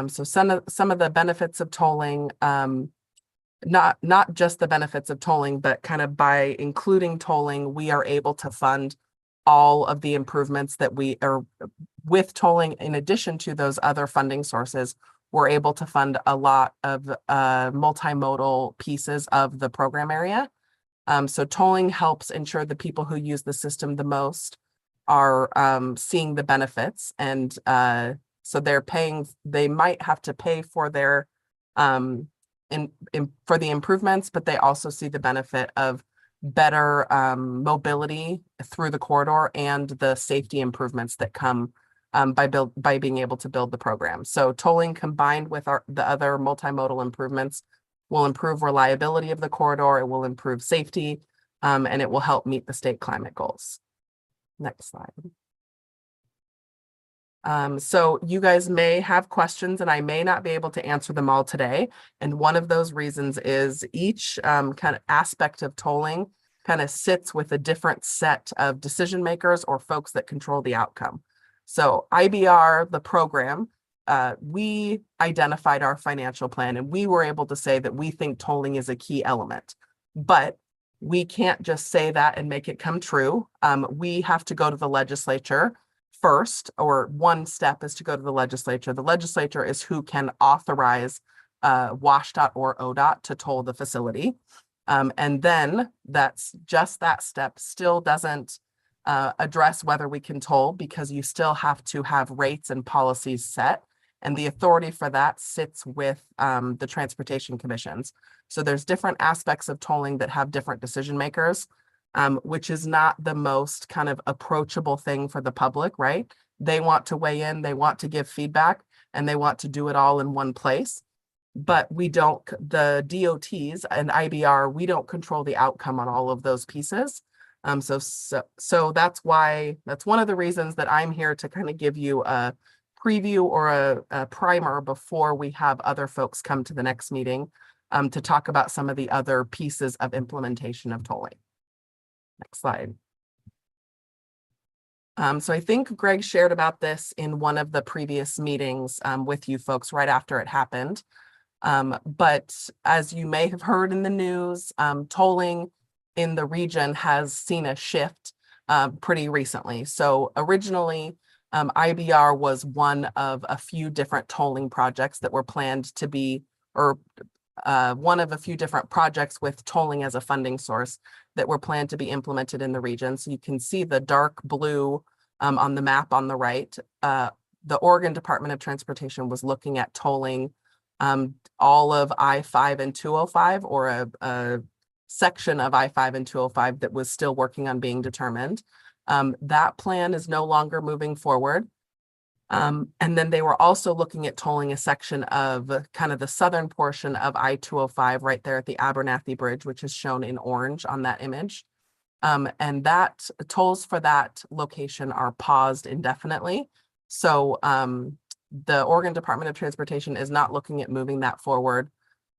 Speaker 20: So some of the benefits of tolling, not just the benefits of tolling, but kind of by including tolling, we are able to fund all of the improvements that we are with tolling. In addition to those other funding sources, we're able to fund a lot of multimodal pieces of the program area. So tolling helps ensure the people who use the system the most are seeing the benefits, and so they might have to pay for their for the improvements, but they also see the benefit of better mobility through the corridor and the safety improvements that come by being able to build the program. So tolling combined with the other multimodal improvements will improve reliability of the corridor, it will improve safety, and it will help meet the state climate goals. Next slide. So you guys may have questions and I may not be able to answer them all today. And one of those reasons is each kind of aspect of tolling kind of sits with a different set of decision makers or folks that control the outcome. So IBR, the program, we identified our financial plan and we were able to say that we think tolling is a key element, but we can't just say that and make it come true. We have to go to the legislature first, or one step is to go to the legislature. The legislature is who can authorize WashDOT or ODOT to toll the facility. And then that's just that step still doesn't address whether we can toll, because you still have to have rates and policies set. And the authority for that sits with the transportation commissions. So there's different aspects of tolling that have different decision makers, which is not the most kind of approachable thing for the public, right? They want to weigh in, they want to give feedback, and they want to do it all in one place. But we don't, the DOTs and IBR, we don't control the outcome on all of those pieces. So that's why, that's one of the reasons that I'm here to kind of give you a preview or a primer before we have other folks come to the next meeting to talk about some of the other pieces of implementation of tolling. Next slide. So I think Greg shared about this in one of the previous meetings with you folks right after it happened. But as you may have heard in the news, tolling in the region has seen a shift pretty recently. So originally, IBR was one of a few different tolling projects that were planned to be, or one of a few different projects with tolling as a funding source that were planned to be implemented in the region. So you can see the dark blue on the map on the right. The Oregon Department of Transportation was looking at tolling all of I-5 and 205, or a section of I-5 and 205 that was still working on being determined. That plan is no longer moving forward. And then they were also looking at tolling a section of kind of the southern portion of I-205 right there at the Abernathy Bridge, which is shown in orange on that image. And that tolls for that location are paused indefinitely. So the Oregon Department of Transportation is not looking at moving that forward.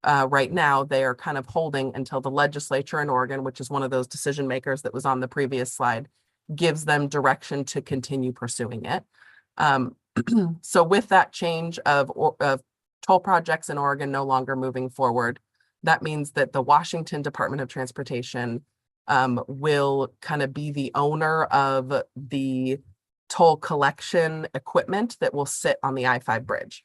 Speaker 20: Right now, they are kind of holding until the legislature in Oregon, which is one of those decision makers that was on the previous slide, gives them direction to continue pursuing it. So with that change of toll projects in Oregon no longer moving forward, that means that the Washington Department of Transportation will kind of be the owner of the toll collection equipment that will sit on the I-5 bridge.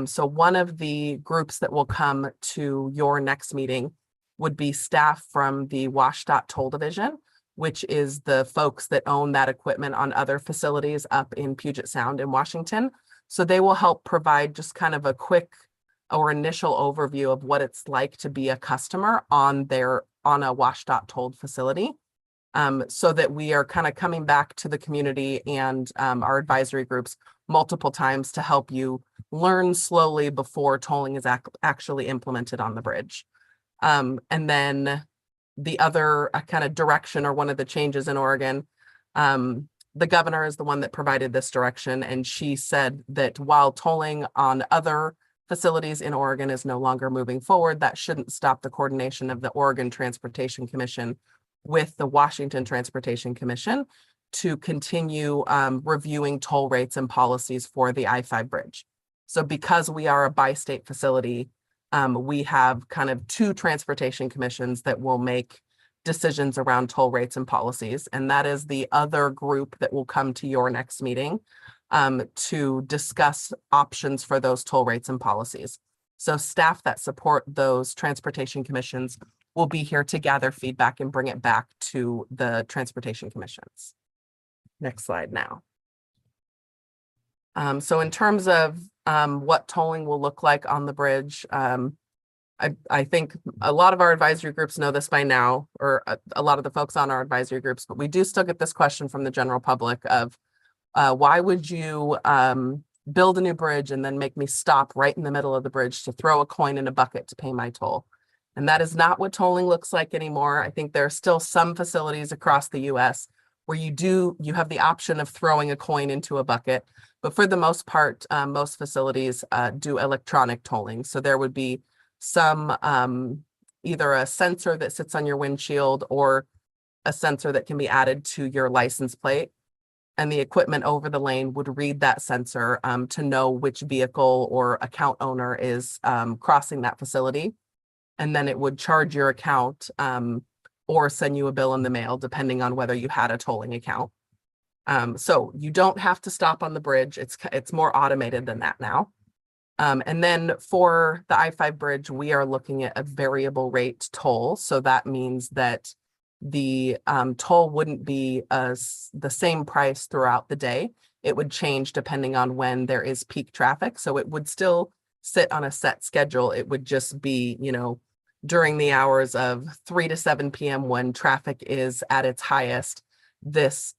Speaker 20: So one of the groups that will come to your next meeting would be staff from the WashDOT Toll Division, which is the folks that own that equipment on other facilities up in Puget Sound in Washington. So they will help provide just kind of a quick or initial overview of what it's like to be a customer on a WashDOT tolled facility. So that we are kind of coming back to the community and our advisory groups multiple times to help you learn slowly before tolling is actually implemented on the bridge. And then the other kind of direction, or one of the changes in Oregon, the governor is the one that provided this direction. And she said that while tolling on other facilities in Oregon is no longer moving forward, that shouldn't stop the coordination of the Oregon Transportation Commission with the Washington Transportation Commission to continue reviewing toll rates and policies for the I-5 bridge. So because we are a bi-state facility, we have kind of two transportation commissions that will make decisions around toll rates and policies. And that is the other group that will come to your next meeting to discuss options for those toll rates and policies. So staff that support those transportation commissions will be here to gather feedback and bring it back to the transportation commissions. Next slide now. So in terms of what tolling will look like on the bridge, I think a lot of our advisory groups know this by now, or a lot of the folks on our advisory groups, but we do still get this question from the general public of why would you build a new bridge and then make me stop right in the middle of the bridge to throw a coin in a bucket to pay my toll? And that is not what tolling looks like anymore. I think there are still some facilities across the US where you have the option of throwing a coin into a bucket. But for the most part, most facilities do electronic tolling. So there would be some either a sensor that sits on your windshield or a sensor that can be added to your license plate. And the equipment over the lane would read that sensor to know which vehicle or account owner is crossing that facility. And then it would charge your account or send you a bill in the mail, depending on whether you had a tolling account. So you don't have to stop on the bridge. It's more automated than that now. And then for the I-5 bridge, we are looking at a variable rate toll. So that means that the toll wouldn't be the same price throughout the day. It would change depending on when there is peak traffic. So it would still sit on a set schedule. It would just be, during the hours of 3 to 7 p.m. when traffic is at its highest, this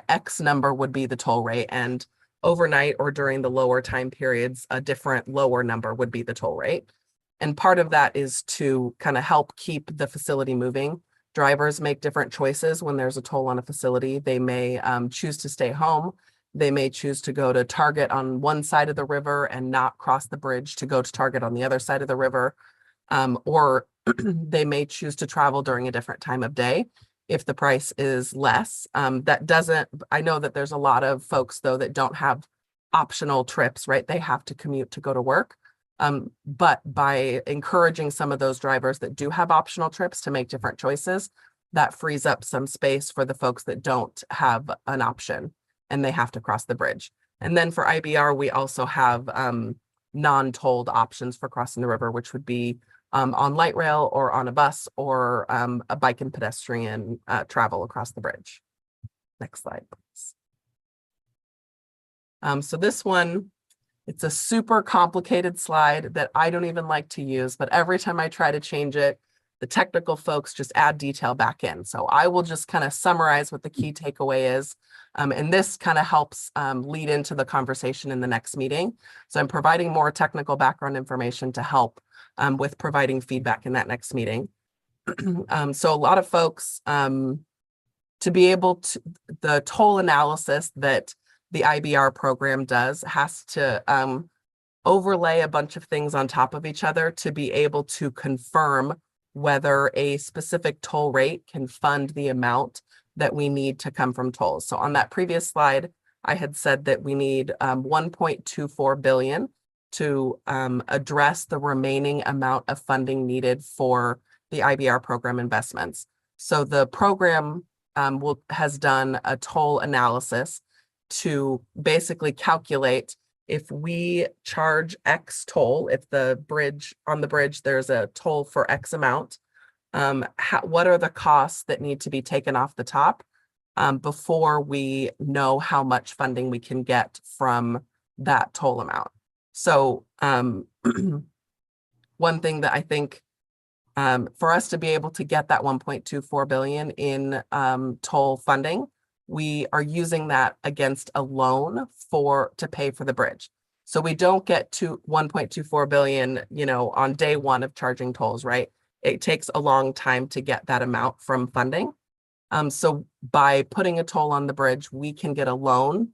Speaker 20: X number would be the toll rate. And overnight or during the lower time periods, a different lower number would be the toll rate. And part of that is to kind of help keep the facility moving. Drivers make different choices when there's a toll on a facility. They may choose to stay home. They may choose to go to Target on one side of the river and not cross the bridge to go to Target on the other side of the river. Or they may choose to travel during a different time of day if the price is less. I know that there's a lot of folks though that don't have optional trips, right? They have to commute to go to work. But by encouraging some of those drivers that do have optional trips to make different choices, that frees up some space for the folks that don't have an option and they have to cross the bridge. And then for IBR, we also have non-tolled options for crossing the river, which would be on light rail or on a bus or a bike and pedestrian travel across the bridge. Next slide, please. So this one, it's a super complicated slide that I don't even like to use, but every time I try to change it, the technical folks just add detail back in. So I will just kind of summarize what the key takeaway is. And this kind of helps lead into the conversation in the next meeting. So I'm providing more technical background information to help with providing feedback in that next meeting. So a lot of folks, to be able to, the toll analysis that the IBR program does has to overlay a bunch of things on top of each other to be able to confirm whether a specific toll rate can fund the amount that we need to come from tolls. So on that previous slide, I had said that we need 1.24 billion to address the remaining amount of funding needed for the IBR program investments. So the program has done a toll analysis to basically calculate if we charge X toll, if on the bridge there's a toll for X amount, what are the costs that need to be taken off the top before we know how much funding we can get from that toll amount. So one thing that I think for us to be able to get that 1.24 billion in toll funding, we are using that against a loan to pay for the bridge. So we don't get to 1.24 billion, on day one of charging tolls, right? It takes a long time to get that amount from funding. So by putting a toll on the bridge, we can get a loan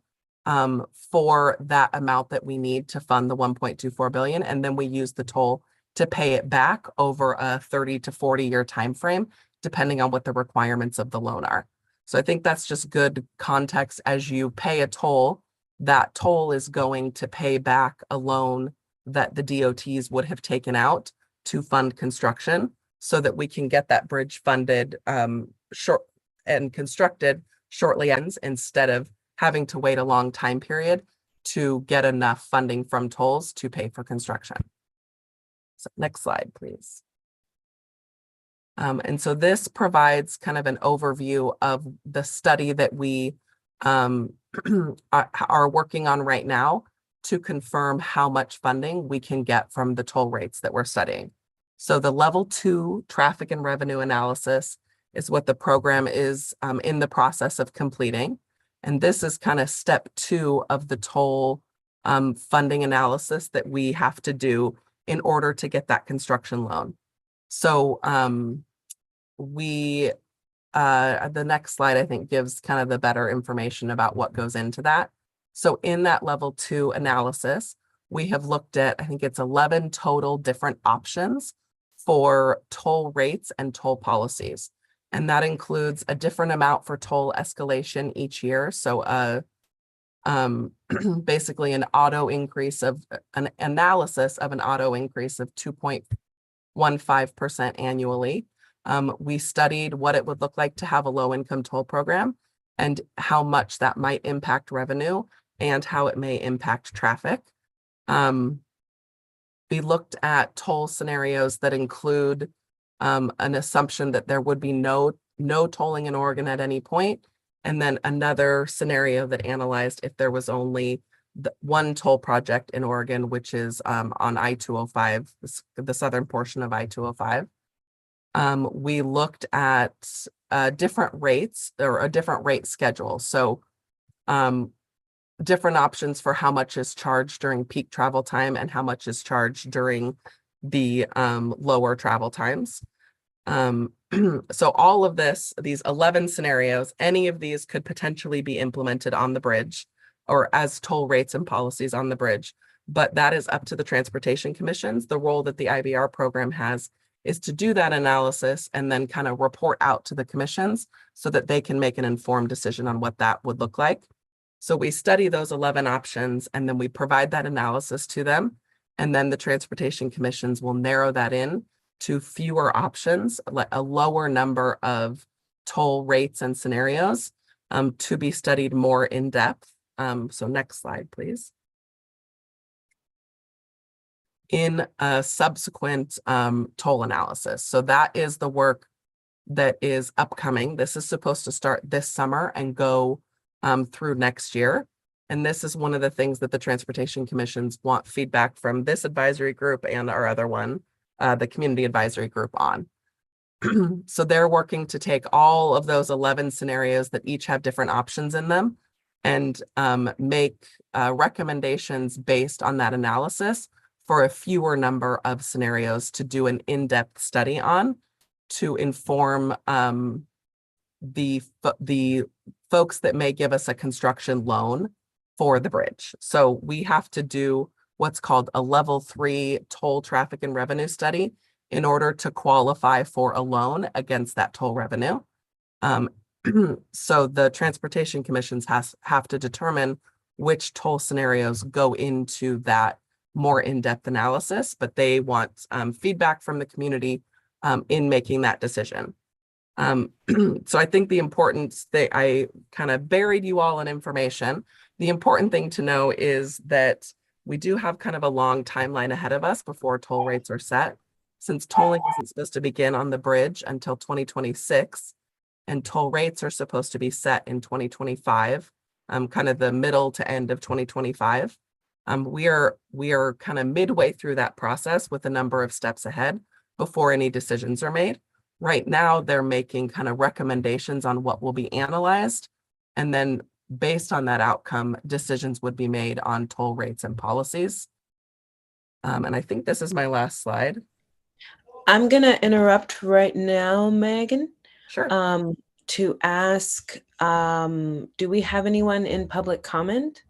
Speaker 20: for that amount that we need to fund the 1.24 billion. And then we use the toll to pay it back over a 30 to 40 year time frame, depending on what the requirements of the loan are. So I think that's just good context as you pay a toll. that toll is going to pay back a loan that the DOTs would have taken out to fund construction, so that we can get that bridge funded short and constructed shortly ends, instead of having to wait a long time period to get enough funding from tolls to pay for construction. So next slide, please. And so this provides kind of an overview of the study that we are working on right now to confirm how much funding we can get from the toll rates that we're studying. So the level 2 traffic and revenue analysis is what the program is in the process of completing. And this is kind of step 2 of the toll funding analysis that we have to do in order to get that construction loan. So the next slide, I think, gives kind of the better information about what goes into that. So in that level 2 analysis, we have looked at, I think it's 11 total different options for toll rates and toll policies. And that includes a different amount for toll escalation each year. So basically an analysis of an auto increase of 2.15% annually. We studied what it would look like to have a low income toll program and how much that might impact revenue and how it may impact traffic. We looked at toll scenarios that include an assumption that there would be no tolling in Oregon at any point, and then another scenario that analyzed if there was only one toll project in Oregon, which is on I-205, the southern portion of I-205. We looked at different rates or a different rate schedule. So different options for how much is charged during peak travel time and how much is charged during the lower travel times. So all of these 11 scenarios, any of these could potentially be implemented on the bridge or as toll rates and policies on the bridge, but that is up to the transportation commissions. The role that the IBR program has is to do that analysis and then kind of report out to the commissions so that they can make an informed decision on what that would look like. So we study those 11 options and then we provide that analysis to them. And then the transportation commissions will narrow that in to fewer options, like a lower number of toll rates and scenarios to be studied more in depth. So next slide, please. In a subsequent toll analysis. So that is the work that is upcoming. This is supposed to start this summer and go through next year. And this is one of the things that the transportation commissions want feedback from this advisory group and our other one, the community advisory group on. So they're working to take all of those 11 scenarios that each have different options in them and make recommendations based on that analysis for a fewer number of scenarios to do an in-depth study on to inform the folks that may give us a construction loan for the bridge. So we have to do what's called a level 3 toll traffic and revenue study in order to qualify for a loan against that toll revenue. So the transportation commissions have to determine which toll scenarios go into that more in-depth analysis, but they want feedback from the community in making that decision. So I think the importance that I kind of buried you all in information. The important thing to know is that we do have kind of a long timeline ahead of us before toll rates are set. Since tolling isn't supposed to begin on the bridge until 2026, and toll rates are supposed to be set in 2025, kind of the middle to end of 2025. We are kind of midway through that process with a number of steps ahead before any decisions are made. Right now, they're making kind of recommendations on what will be analyzed. And then based on that outcome, decisions would be made on toll rates and policies. And I think this is my last slide.
Speaker 1: I'm going to interrupt right now, Megan.
Speaker 20: Sure.
Speaker 1: To ask, do we have anyone in public comment?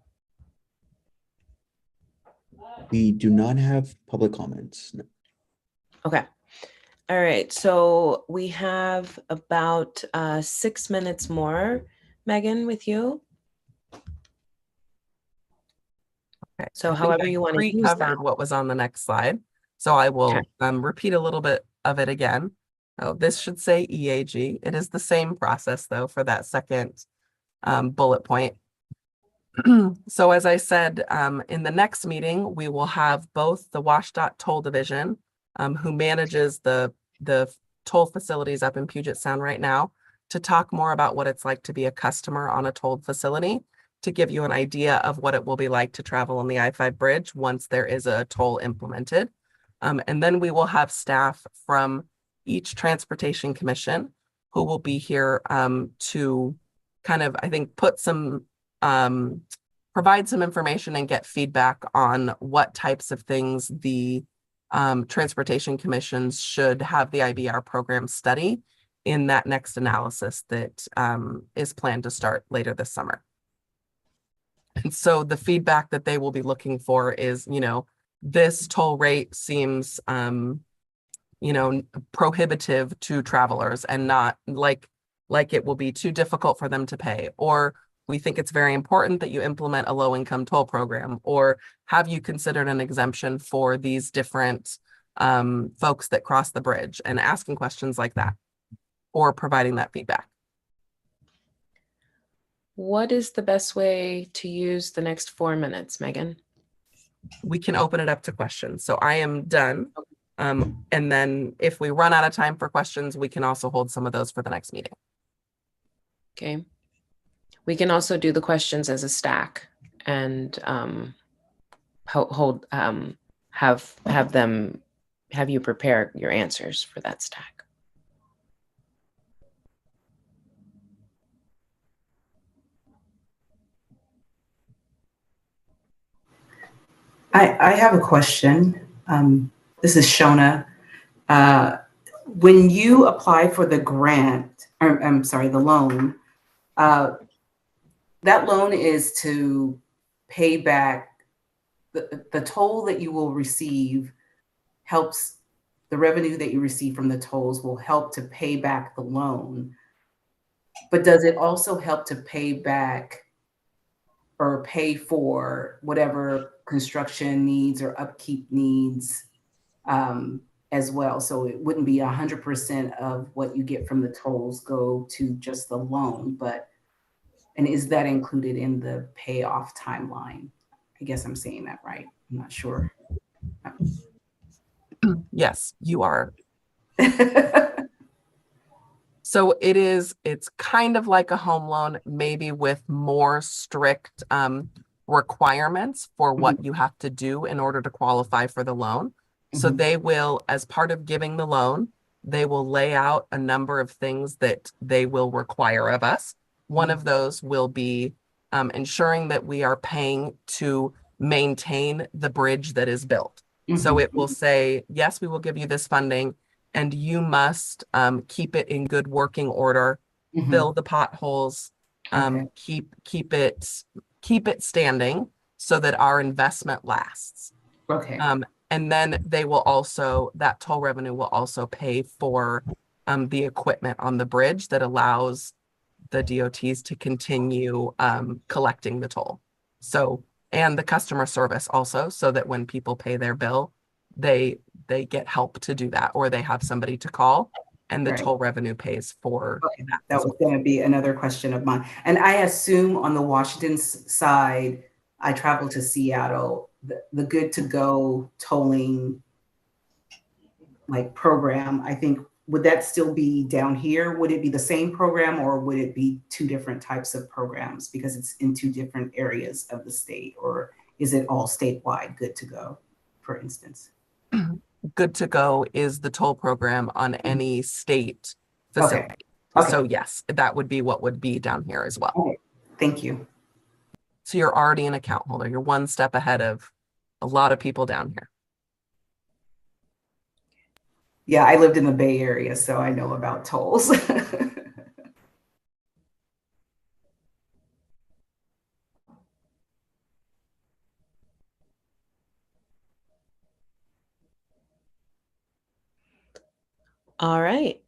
Speaker 21: We do not have public comments. No.
Speaker 1: Okay. All right. So we have about 6 minutes more, Megan, with you.
Speaker 20: Okay.
Speaker 1: So
Speaker 20: I think
Speaker 1: however
Speaker 20: I
Speaker 1: you want to use that.
Speaker 20: pre-covered what was on the next slide. So I will repeat a little bit of it again. Oh, this should say EAG. It is the same process though for that second bullet point. So as I said, in the next meeting, we will have both the WashDOT Toll Division, who manages the toll facilities up in Puget Sound right now, to talk more about what it's like to be a customer on a tolled facility, to give you an idea of what it will be like to travel on the I-5 bridge once there is a toll implemented. And then we will have staff from each transportation commission who will be here to kind of, I think, put some, provide some information and get feedback on what types of things the transportation commissions should have the IBR program study in that next analysis that is planned to start later this summer. And so the feedback that they will be looking for is, you know, this toll rate seems, you know, prohibitive to travelers and not like it will be too difficult for them to pay, or we think it's very important that you implement a low-income toll program, or have you considered an exemption for these different folks that cross the bridge, and asking questions like that, or providing that feedback.
Speaker 1: What is the best way to use the next 4 minutes, Megan?
Speaker 20: We can open it up to questions. So I am done. And then if we run out of time for questions, we can also hold some of those for the next meeting.
Speaker 1: Okay. We can also do the questions as a stack and have you prepare your answers for that stack.
Speaker 12: I have a question. This is Shona. When you apply for the grant, or I'm sorry, the loan, that loan is to pay back the toll that you will receive. Helps the revenue that you receive from the tolls will help to pay back the loan. But does it also help to pay back or pay for whatever construction needs or upkeep needs as well? So it wouldn't be 100% of what you get from the tolls go to just the loan, and is that included in the payoff timeline? I guess I'm saying that right. I'm not sure.
Speaker 20: Yes, you are. So it's kind of like a home loan, maybe with more strict requirements for what you have to do in order to qualify for the loan. So they will, as part of giving the loan, they will lay out a number of things that they will require of us. One of those will be ensuring that we are paying to maintain the bridge that is built. So it will say, yes, we will give you this funding, and you must keep it in good working order, fill the potholes, keep it standing so that our investment lasts.
Speaker 12: Okay.
Speaker 20: And then they will also, that toll revenue will also pay for the equipment on the bridge that allows the DOTs to continue collecting the toll. So, and the customer service also, so that when people pay their bill, they get help to do that, or they have somebody to call, and the toll revenue pays for that.
Speaker 12: That was going to be another question of mine. And I assume on the Washington side, I traveled to Seattle, the good to go tolling like program, I think, would that still be down here? Would it be the same program, or would it be two different types of programs because it's in two different areas of the state, or is it all statewide good to go, for instance?
Speaker 20: Good to go is the toll program on any state facility.
Speaker 12: Okay.
Speaker 20: So yes, that would be what would be down here as well.
Speaker 12: Okay. Thank you.
Speaker 20: So you're already an account holder. You're one step ahead of a lot of people down here.
Speaker 12: Yeah, I lived in the Bay Area, so I know about tolls.
Speaker 1: All right.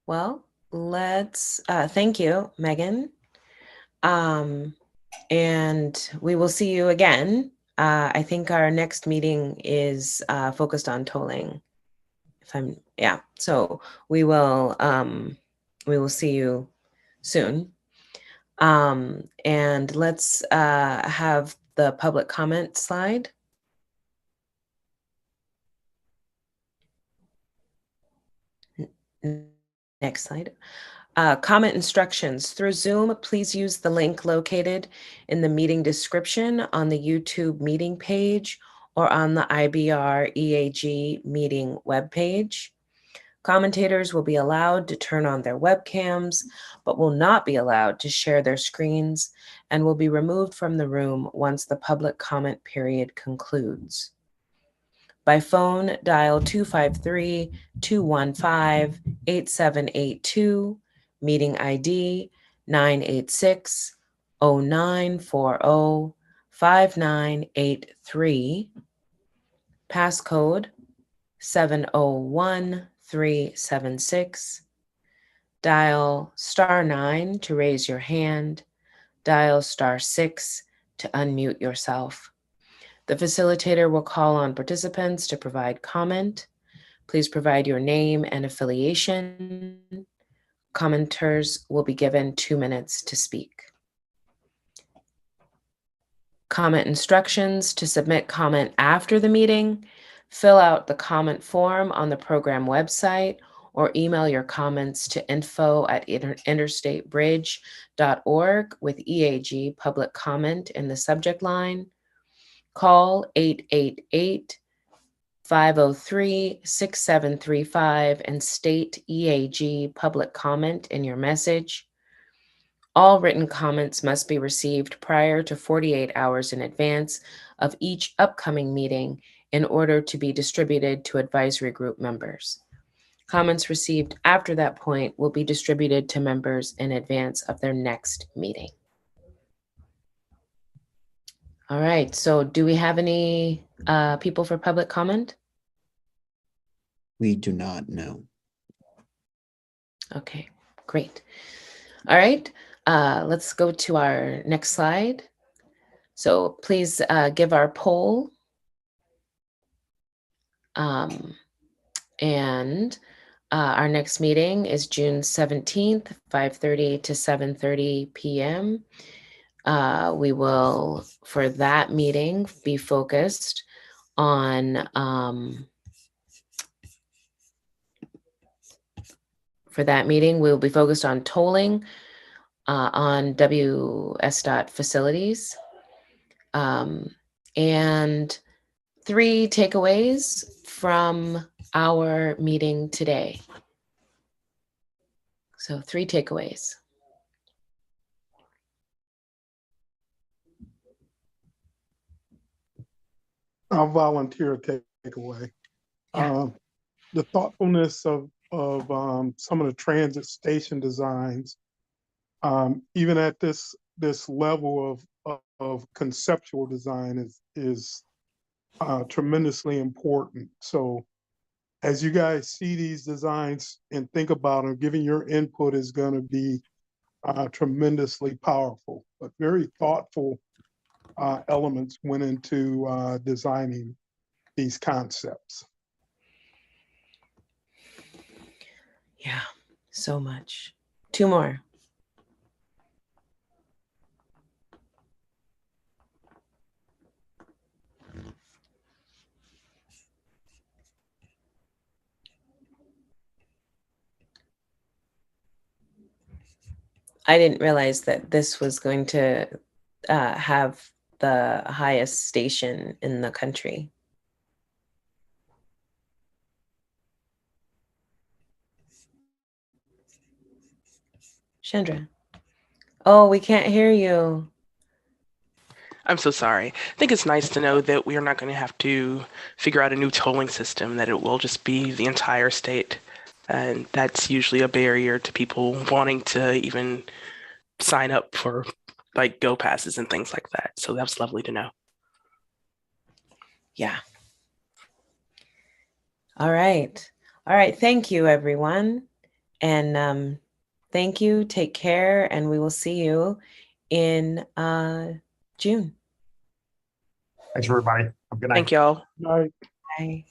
Speaker 1: Well, let's thank you, Megan. And we will see you again I think our next meeting is focused on tolling. Yeah. So we will see you soon. And let's have the public comment slide. Next slide. Comment instructions. Through Zoom, please use the link located in the meeting description on the YouTube meeting page or on the IBR EAG meeting webpage. Commentators will be allowed to turn on their webcams, but will not be allowed to share their screens and will be removed from the room once the public comment period concludes. By phone, dial 253-215-8782, meeting ID 986-0940-5983, passcode 701376. Dial *9 to raise your hand. Dial *6 to unmute yourself. The facilitator will call on participants to provide comment. Please provide your name and affiliation. Commenters will be given 2 minutes to speak. Comment instructions. To submit comment after the meeting, fill out the comment form on the program website or email your comments to info@interstatebridge.org with EAG Public Comment in the subject line. Call 888-503-6735 and state EAG Public Comment in your message. All written comments must be received prior to 48 hours in advance of each upcoming meeting in order to be distributed to advisory group members. Comments received after that point will be distributed to members in advance of their next meeting. All right, so do we have any people for public comment?
Speaker 21: We do not know.
Speaker 1: Okay, great. All right, let's go to our next slide. So please give our poll. Our next meeting is June 17th, 5:30 to 7:30 p.m. We will, for that meeting, be focused on tolling on WSDOT facilities. And 3 takeaways from our meeting today. So 3 takeaways.
Speaker 11: I'll volunteer a takeaway. The thoughtfulness of some of the transit station designs, even at this level of conceptual design, is tremendously important. So as you guys see these designs and think about them, giving your input is going to be tremendously powerful, but very thoughtful elements went into designing these concepts.
Speaker 1: Yeah, so much. 2 more. I didn't realize that this was going to have the highest station in the country. Chandra. Oh, we can't hear you.
Speaker 5: I'm so sorry. I think it's nice to know that we are not going to have to figure out a new tolling system, that it will just be the entire state. And that's usually a barrier to people wanting to even sign up for like go passes and things like that. So that's lovely to know.
Speaker 1: Yeah. All right. All right. Thank you, everyone. And thank you. Take care. And we will see you in June.
Speaker 9: Thanks, everybody. Have a good night.
Speaker 5: Thank y'all.
Speaker 11: Night.
Speaker 1: Bye.